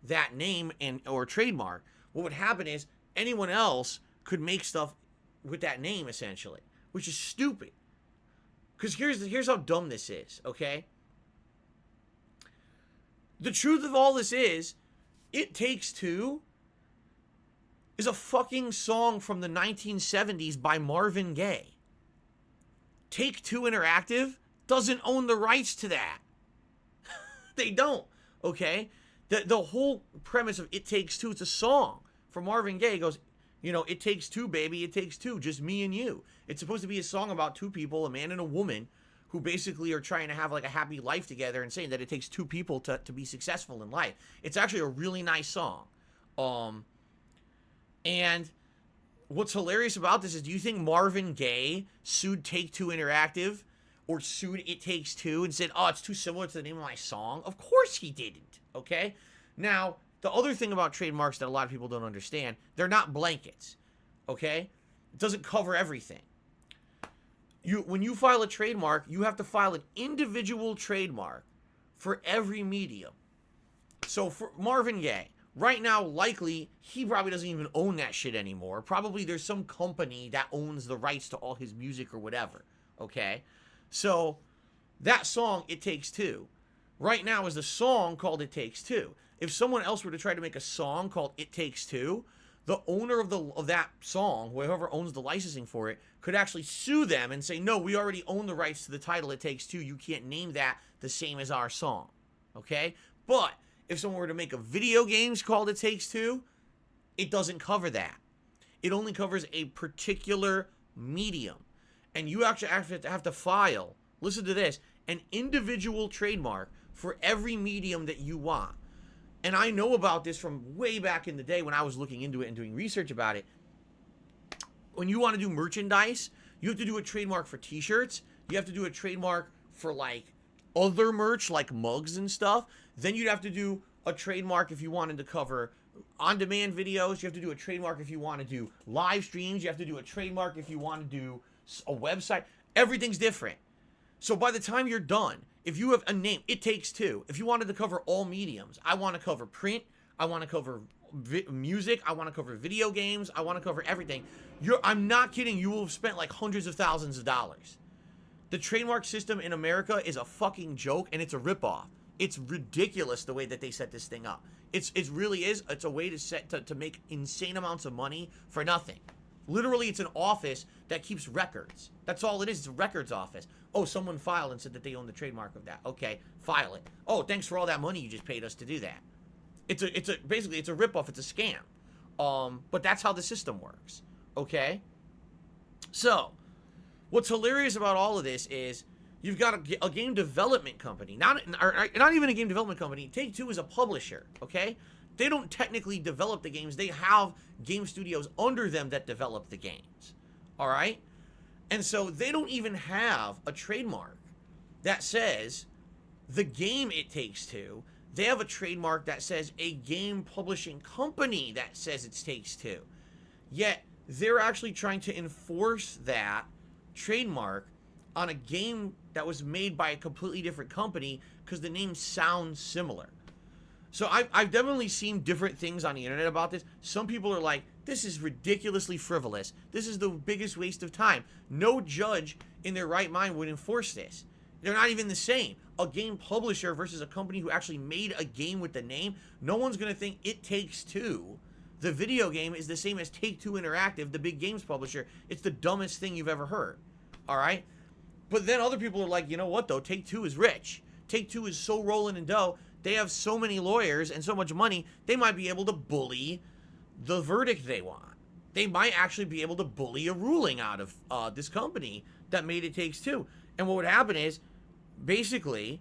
that name and or trademark, what would happen is anyone else could make stuff with that name, essentially, which is stupid. Because here's how dumb this is, okay? The truth of all this is, It Takes Two is a fucking song from the 1970s by Marvin Gaye. Take-Two Interactive doesn't own the rights to that. They don't, okay? The whole premise of It Takes Two, it's a song from Marvin Gaye. It goes, you know, it takes two, baby, it takes two, just me and you. It's supposed to be a song about two people, a man and a woman, who basically are trying to have like a happy life together and saying that it takes two people to be successful in life. It's actually a really nice song. And what's hilarious about this is, do you think Marvin Gaye sued Take-Two Interactive or sued It Takes Two and said, oh, it's too similar to the name of my song? Of course he didn't, okay? Now, the other thing about trademarks that a lot of people don't understand, they're not blankets, okay? It doesn't cover everything. When you file a trademark, you have to file an individual trademark for every medium. So for Marvin Gaye, right now, likely, he probably doesn't even own that shit anymore. Probably there's some company that owns the rights to all his music or whatever, okay? So that song, It Takes Two, right now is the song called It Takes Two. If someone else were to try to make a song called It Takes Two, the owner of that song, whoever owns the licensing for it, could actually sue them and say, no, we already own the rights to the title It Takes Two. You can't name that the same as our song, okay? But if someone were to make a video games called It Takes Two, it doesn't cover that. It only covers a particular medium. And you actually have to file, listen to this, an individual trademark for every medium that you want. And I know about this from way back in the day when I was looking into it and doing research about it. When you want to do merchandise, you have to do a trademark for t-shirts. You have to do a trademark for like other merch like mugs and stuff. Then you'd have to do a trademark if you wanted to cover on-demand videos. You have to do a trademark if you want to do live streams. You have to do a trademark if you want to do a website. Everything's different. So by the time you're done, if you have a name, It Takes Two. If you wanted to cover all mediums, I want to cover print, I want to cover music, I want to cover video games, I want to cover everything. I'm not kidding, you will have spent like hundreds of thousands of dollars. The trademark system in America is a fucking joke, and it's a ripoff. It's ridiculous the way that they set this thing up. It really is. It's a way to make insane amounts of money for nothing. Literally, it's an office that keeps records. That's all it is. It's a records office. Oh, someone filed and said that they own the trademark of that. Okay, file it. Oh, thanks for all that money you just paid us to do that. Basically, it's a ripoff. It's a scam. But that's how the system works. Okay? So, what's hilarious about all of this is you've got a game development company. Not even a game development company. Take-Two is a publisher. Okay? They don't technically develop the games. They have game studios under them that develop the games. All right? And so they don't even have a trademark that says the game It Takes Two. They have a trademark that says a game publishing company that says It Takes Two. Yet they're actually trying to enforce that trademark on a game that was made by a completely different company because the name sounds similar. So I've definitely seen different things on the internet about this. Some people are like, this is ridiculously frivolous. This is the biggest waste of time. No judge in their right mind would enforce this. They're not even the same. A game publisher versus a company who actually made a game with the name, no one's going to think It Takes Two, the video game, is the same as Take-Two Interactive, the big games publisher. It's the dumbest thing you've ever heard. All right? But then other people are like, you know what, though? Take-Two is rich. Take-Two is so rolling in dough. They have so many lawyers and so much money, they might be able to bully the verdict they want. they might actually be able to bully a ruling out of this company that made It Takes Two. And what would happen is, basically,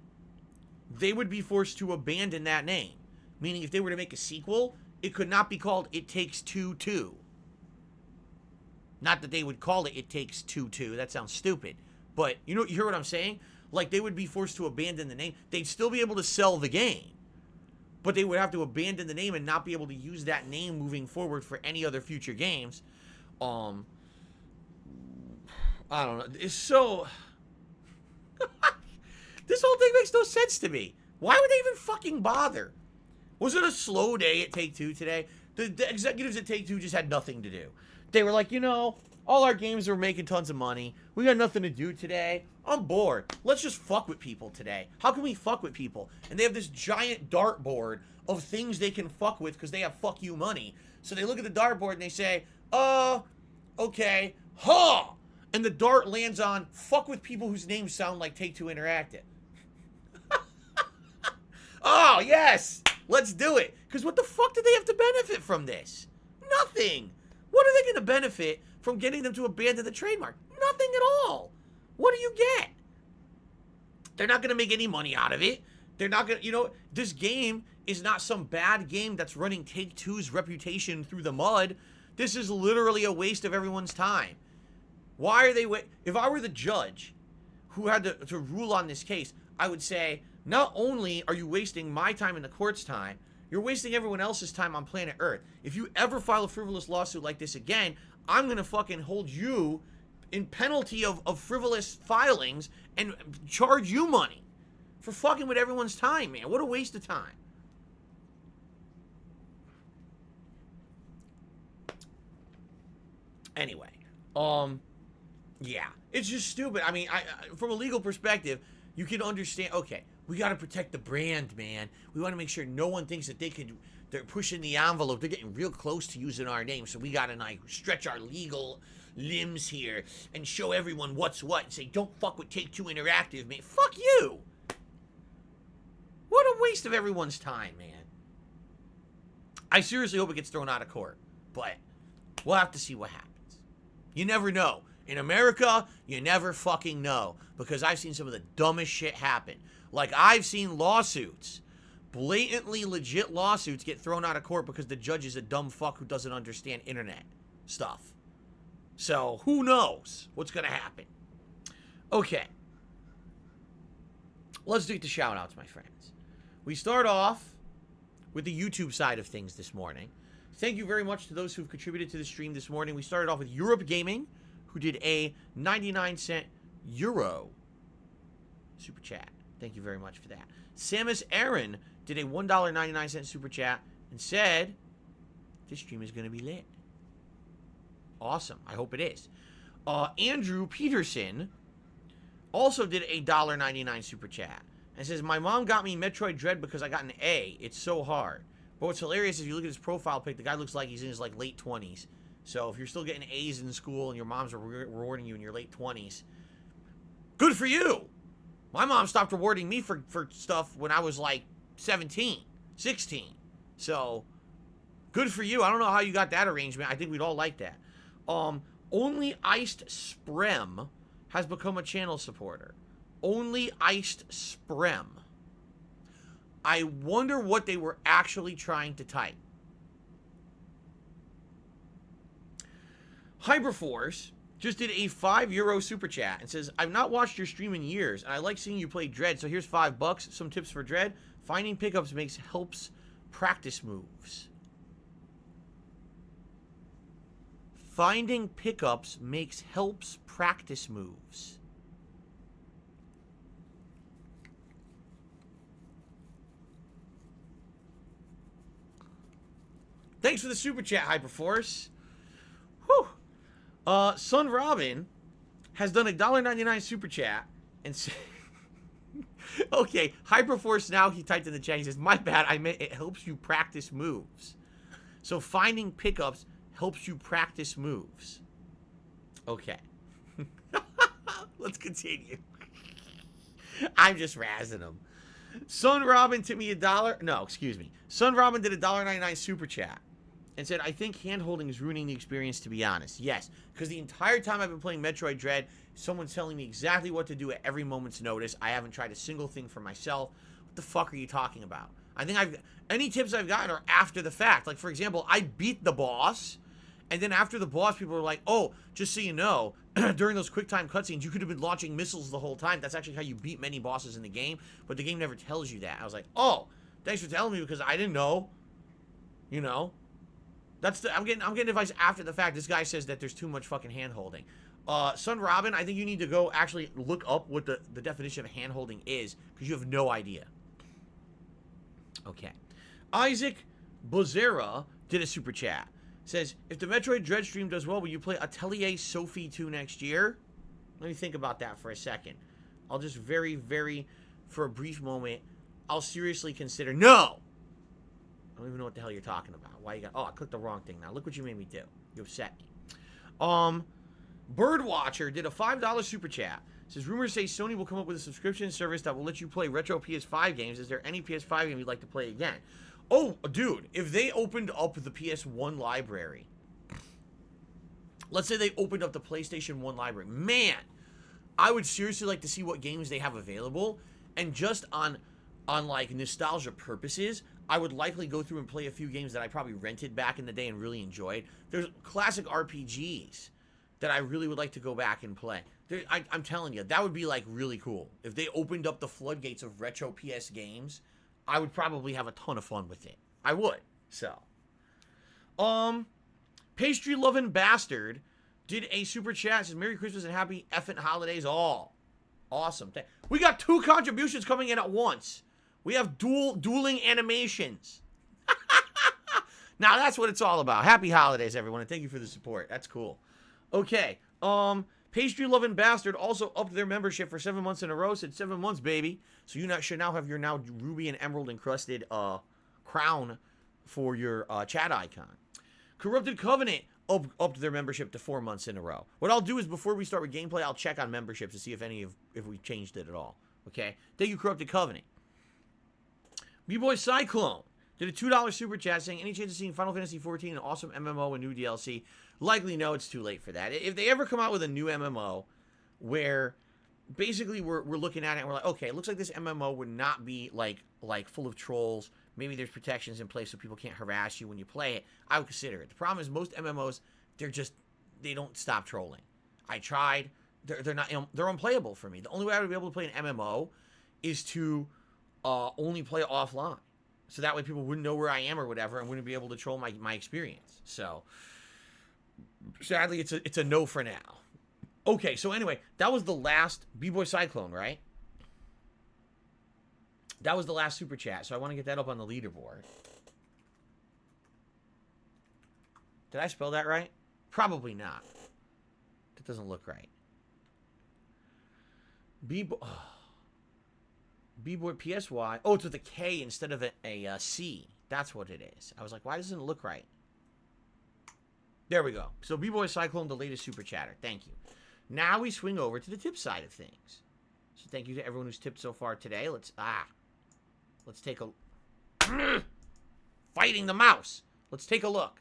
they would be forced to abandon that name. Meaning, if they were to make a sequel, it could not be called It Takes Two 2. Not that they would call it It Takes Two 2. That sounds stupid. But, you hear what I'm saying? Like, they would be forced to abandon the name. They'd still be able to sell the game. But they would have to abandon the name and not be able to use that name moving forward for any other future games. I don't know. It's so... This whole thing makes no sense to me. Why would they even fucking bother? Was it a slow day at Take-Two today? The executives at Take-Two just had nothing to do. They were like, all our games are making tons of money. We got nothing to do today. I'm bored. Let's just fuck with people today. How can we fuck with people? And they have this giant dartboard of things they can fuck with because they have fuck you money. So they look at the dartboard and they say, okay, huh? And the dart lands on fuck with people whose names sound like Take-Two Interactive. Oh, yes! Let's do it. Because what the fuck did they have to benefit from this? Nothing. What are they going to benefit from getting them to abandon the trademark? Nothing at all. What do you get? They're not going to make any money out of it. They're not going to, this game is not some bad game that's running Take-Two's reputation through the mud. This is literally a waste of everyone's time. Why are they if I were the judge who had to rule on this case, I would say, not only are you wasting my time and the court's time, you're wasting everyone else's time on planet Earth. If you ever file a frivolous lawsuit like this again, I'm going to fucking hold you in penalty of frivolous filings and charge you money for fucking with everyone's time, man. What a waste of time. Anyway, yeah, it's just stupid. I mean, from a legal perspective, you can understand, okay, we got to protect the brand, man. We want to make sure no one thinks that they're pushing the envelope. They're getting real close to using our name, so we got to stretch our legal limbs here and show everyone what's what and say, don't fuck with Take-Two Interactive, man. Fuck you. What a waste of everyone's time, man. I seriously hope it gets thrown out of court, but we'll have to see what happens. You never know. In America, you never fucking know, because I've seen some of the dumbest shit happen. Like, I've seen lawsuits, blatantly legit lawsuits, get thrown out of court because the judge is a dumb fuck who doesn't understand internet stuff. So, who knows what's going to happen? Okay. Let's do the shout-outs, my friends. We start off with the YouTube side of things this morning. Thank you very much to those who've contributed to the stream this morning. We started off with Europe Gaming, who did a 99-cent euro super chat. Thank you very much for that. Samus Aaron did a $1.99 super chat and said, this stream is going to be lit. Awesome. I hope it is. Andrew Peterson also did a $1.99 super chat and says, my mom got me Metroid Dread because I got an A. It's so hard. But what's hilarious is if you look at his profile pic, the guy looks like he's in his late 20s. So if you're still getting A's in school and your mom's rewarding you in your late 20s, good for you. My mom stopped rewarding me for stuff when I was like 17, 16. So, good for you. I don't know how you got that arrangement. I think we'd all like that. Only Iced Sprem has become a channel supporter. Only Iced Sprem. I wonder what they were actually trying to type. Hyperforce just did a €5 super chat and says, I've not watched your stream in years, and I like seeing you play Dread, so here's $5. Some tips for Dread. Finding pickups helps practice moves. Finding pickups helps practice moves. Thanks for the super chat, Hyperforce. Whew. Sun Robin has done a $1.99 super chat and said, okay, Hyperforce now, he typed in the chat, he says, my bad, I meant it helps you practice moves. So finding pickups helps you practice moves. Okay. Let's continue. I'm just razzing him. Sun Robin tipped me $1. No, excuse me. Sun Robin did a $1.99 super chat and said, I think hand-holding is ruining the experience, to be honest. Yes, because the entire time I've been playing Metroid Dread, someone's telling me exactly what to do at every moment's notice. I haven't tried a single thing for myself. What the fuck are you talking about? I think any tips I've gotten are after the fact. Like, for example, I beat the boss, and then after the boss, people were like, oh, just so you know, during those QuickTime cutscenes, you could have been launching missiles the whole time. That's actually how you beat many bosses in the game, but the game never tells you that. I was like, oh, thanks for telling me, because I didn't know. You know? I'm getting advice after the fact. This guy says that there's too much fucking hand-holding. Son Robin, I think you need to go actually look up what the definition of hand-holding is, because you have no idea. Okay. Isaac Bozera did a super chat. Says, if the Metroid Dread stream does well, will you play Atelier Sophie 2 next year? Let me think about that for a second. I'll just for a brief moment, I'll seriously consider, no! I don't even know what the hell you're talking about. Why you got... Oh, I clicked the wrong thing now. Look what you made me do. You upset me. Birdwatcher did a $5 super chat. Says, rumors say Sony will come up with a subscription service that will let you play retro PS5 games. Is there any PS5 game you'd like to play again? Oh, dude, if they opened up the PS1 library... Let's say they opened up the PlayStation 1 library. Man, I would seriously like to see what games they have available. And just on like, nostalgia purposes... I would likely go through and play a few games that I probably rented back in the day and really enjoyed. There's classic RPGs that I really would like to go back and play. I'm telling you, that would be like really cool. If they opened up the floodgates of retro PS games, I would probably have a ton of fun with it. I would. So, Pastry Lovin' Bastard did a super chat. Says, Merry Christmas and Happy effing holidays all. Awesome. We got 2 contributions coming in at once. We have dueling animations. Now, that's what it's all about. Happy holidays, everyone, and thank you for the support. That's cool. Okay. Pastry Loving Bastard also upped their membership for 7 months in a row. Said 7 months, baby. So you should now have your ruby and emerald encrusted crown for your chat icon. Corrupted Covenant upped their membership to 4 months in a row. What I'll do is before we start with gameplay, I'll check on memberships to see if we changed it at all. Okay? Thank you, Corrupted Covenant. B-Boy Cyclone did a $2 super chat saying, any chance of seeing Final Fantasy XIV, an awesome MMO and new DLC? Likely no, it's too late for that. If they ever come out with a new MMO where basically we're looking at it and we're like, okay, it looks like this MMO would not be like full of trolls. Maybe there's protections in place so people can't harass you when you play it. I would consider it. The problem is most MMOs, they don't stop trolling. I tried. They're unplayable for me. The only way I would be able to play an MMO is to only play it offline. So that way people wouldn't know where I am or whatever and wouldn't be able to troll my experience. So, sadly, it's a no for now. Okay, so anyway, that was the last B-Boy Cyclone, right? That was the last super chat, so I want to get that up on the leaderboard. Did I spell that right? Probably not. That doesn't look right. B-Boy PSY. Oh, it's with a K instead of a C. That's what it is. I was like, why doesn't it look right? There we go. So B-Boy Cyclone, the latest super chatter. Thank you. Now we swing over to the tip side of things. So thank you to everyone who's tipped so far today. Let's take a... Fighting the mouse. Let's take a look.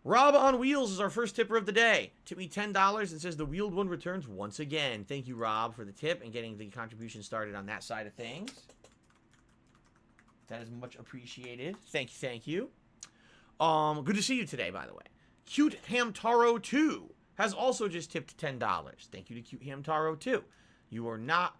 Rob on Wheels is our first tipper of the day. Tip me $10 and says the wheeled one returns once again. Thank you, Rob, for the tip and getting the contribution started on that side of things. That is much appreciated. Thank you. Good to see you today, by the way. Cute Hamtaro 2 has also just tipped $10. Thank you to Cute Hamtaro 2. You are not...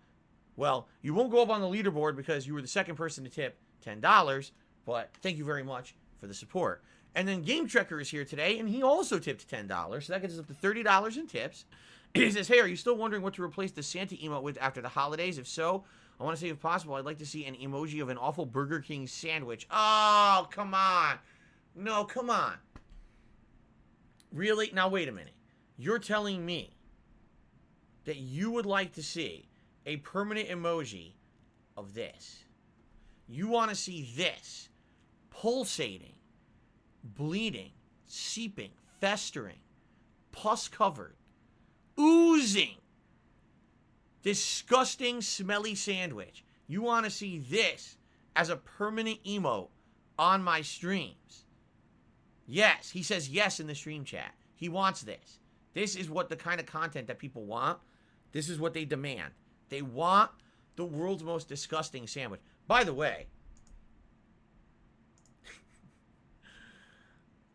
Well, you won't go up on the leaderboard because you were the second person to tip $10, but thank you very much for the support. And then Game Trekker is here today, and he also tipped $10, so that gets us up to $30 in tips. He says, hey, are you still wondering what to replace the Santa emote with after the holidays? If so, I want to say if possible, I'd like to see an emoji of an awful Burger King sandwich. Oh, come on. No, come on. Really? Now, wait a minute. You're telling me that you would like to see a permanent emoji of this. You want to see this pulsating, bleeding, seeping, festering, pus-covered, oozing, disgusting, smelly sandwich. You want to see this as a permanent emote on my streams. Yes, he says yes in the stream chat. He wants this. This is what the kind of content that people want. This is what they demand. They want the world's most disgusting sandwich. By the way,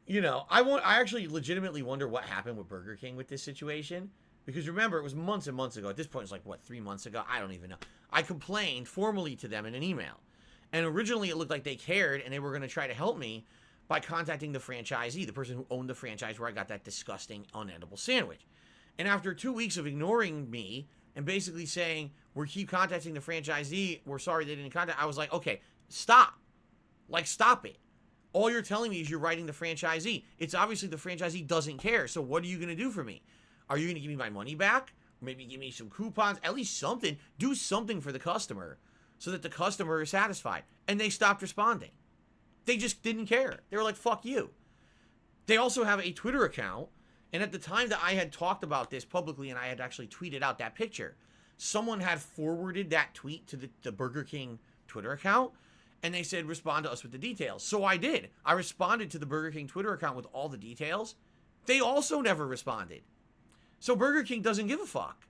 you know, I actually legitimately wonder what happened with Burger King with this situation. Because remember, it was months and months ago. At this point, it's like, what, 3 months ago? I don't even know. I complained formally to them in an email. And originally, it looked like they cared, and they were going to try to help me by contacting the franchisee, the person who owned the franchise where I got that disgusting, unedible sandwich. And after 2 weeks of ignoring me and basically saying, we keep contacting the franchisee, we're sorry they didn't contact, I was like, okay, stop. Like, stop it. All you're telling me is you're writing the franchisee. It's obviously the franchisee doesn't care, so what are you going to do for me? Are you going to give me my money back? Maybe give me some coupons? At least something. Do something for the customer so that the customer is satisfied. And they stopped responding. They just didn't care. They were like, fuck you. They also have a Twitter account. And at the time that I had talked about this publicly and I had actually tweeted out that picture, someone had forwarded that tweet to the Burger King Twitter account. And they said, respond to us with the details. So I did. I responded to the Burger King Twitter account with all the details. They also never responded. So Burger King doesn't give a fuck.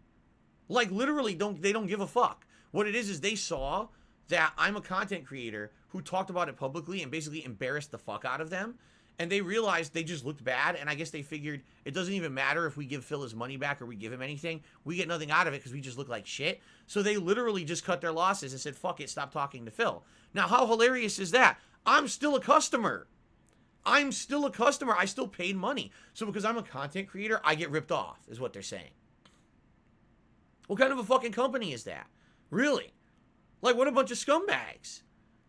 Like, literally, they don't give a fuck. What it is they saw that I'm a content creator who talked about it publicly and basically embarrassed the fuck out of them. And they realized they just looked bad. And I guess they figured it doesn't even matter if we give Phil his money back or we give him anything. We get nothing out of it because we just look like shit. So they literally just cut their losses and said, fuck it, stop talking to Phil. Now, how hilarious is that? I'm still a customer. I'm still a customer. I still paid money. So because I'm a content creator, I get ripped off, is what they're saying. What kind of a fucking company is that? Really? Like, what a bunch of scumbags.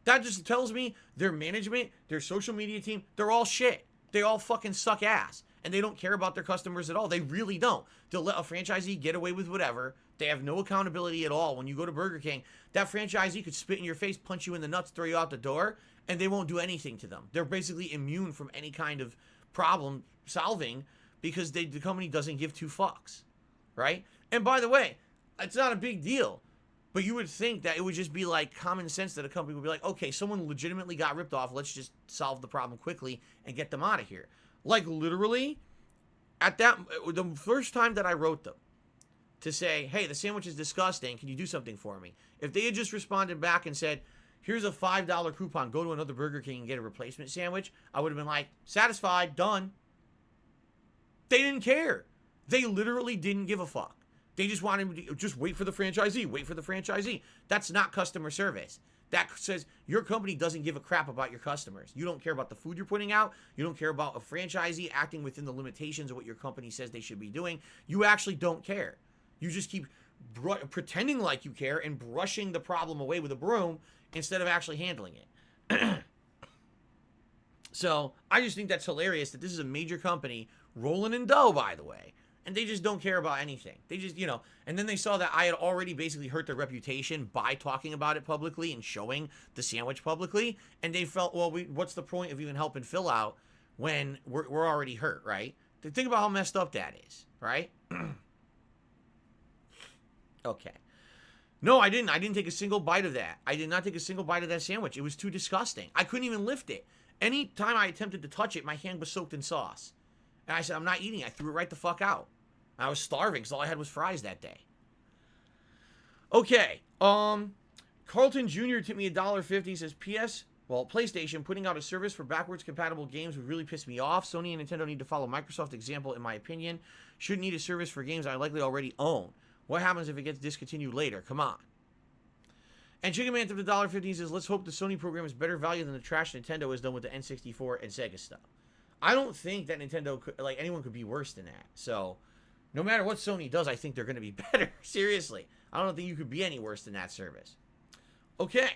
That just tells me their management, their social media team, they're all shit. They all fucking suck ass. And they don't care about their customers at all. They really don't. They'll let a franchisee get away with whatever. They have no accountability at all. When you go to Burger King, that franchisee could spit in your face, punch you in the nuts, throw you out the door, and they won't do anything to them. They're basically immune from any kind of problem solving because the company doesn't give two fucks, right? And by the way, it's not a big deal. But you would think that it would just be like common sense that a company would be like, okay, someone legitimately got ripped off. Let's just solve the problem quickly and get them out of here. Like, literally, the first time that I wrote them to say, hey, the sandwich is disgusting. Can you do something for me? If they had just responded back and said, here's a $5 coupon, go to another Burger King and get a replacement sandwich, I would have been like, satisfied, done. They didn't care. They literally didn't give a fuck. They just wanted to just wait for the franchisee, wait for the franchisee. That's not customer service. That says your company doesn't give a crap about your customers. You don't care about the food you're putting out. You don't care about a franchisee acting within the limitations of what your company says they should be doing. You actually don't care. You just keep pretending like you care and brushing the problem away with a broom instead of actually handling it. So I just think that's hilarious that this is a major company rolling in dough, by the way. And they just don't care about anything. They just, you know, and then they saw that I had already basically hurt their reputation by talking about it publicly and showing the sandwich publicly. And they felt, well, what's the point of even helping Phil out when we're already hurt, right? Think about how messed up that is, right? Okay. No, I didn't. I didn't take a single bite of that. I did not take a single bite of that sandwich. It was too disgusting. I couldn't even lift it. Any time I attempted to touch it, my hand was soaked in sauce. And I said, I'm not eating. I threw it right the fuck out. I was starving because all I had was fries that day. Okay. Carlton Jr. tipped me $1.50. He says, P.S. Well, PlayStation putting out a service for backwards compatible games would really piss me off. Sony and Nintendo need to follow Microsoft's example, in my opinion. Shouldn't need a service for games I likely already own. What happens if it gets discontinued later? Come on. And Chicken Man tipped $1.50. Says, let's hope the Sony program is better value than the trash Nintendo has done with the N64 and Sega stuff. I don't think that Nintendo could, like, anyone could be worse than that. So, no matter what Sony does, I think they're going to be better. Seriously. I don't think you could be any worse than that service. Okay.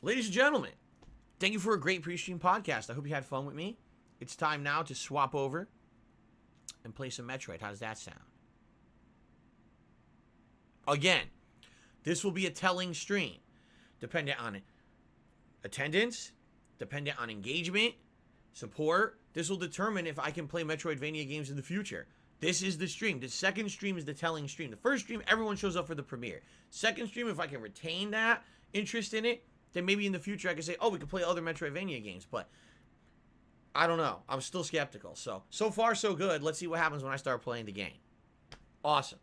Ladies and gentlemen, thank you for a great pre-stream podcast. I hope you had fun with me. It's time now to swap over and play some Metroid. How does that sound? Again, this will be a telling stream. Dependent on attendance, dependent on engagement, support. This will determine if I can play Metroidvania games in the future. This is the stream. The second stream is the telling stream. The first stream, everyone shows up for the premiere. Second stream, if I can retain that interest in it, then maybe in the future I could say, oh, we could play other Metroidvania games. But I don't know. I'm still skeptical. So far, so good. Let's see what happens when I start playing the game. Awesome.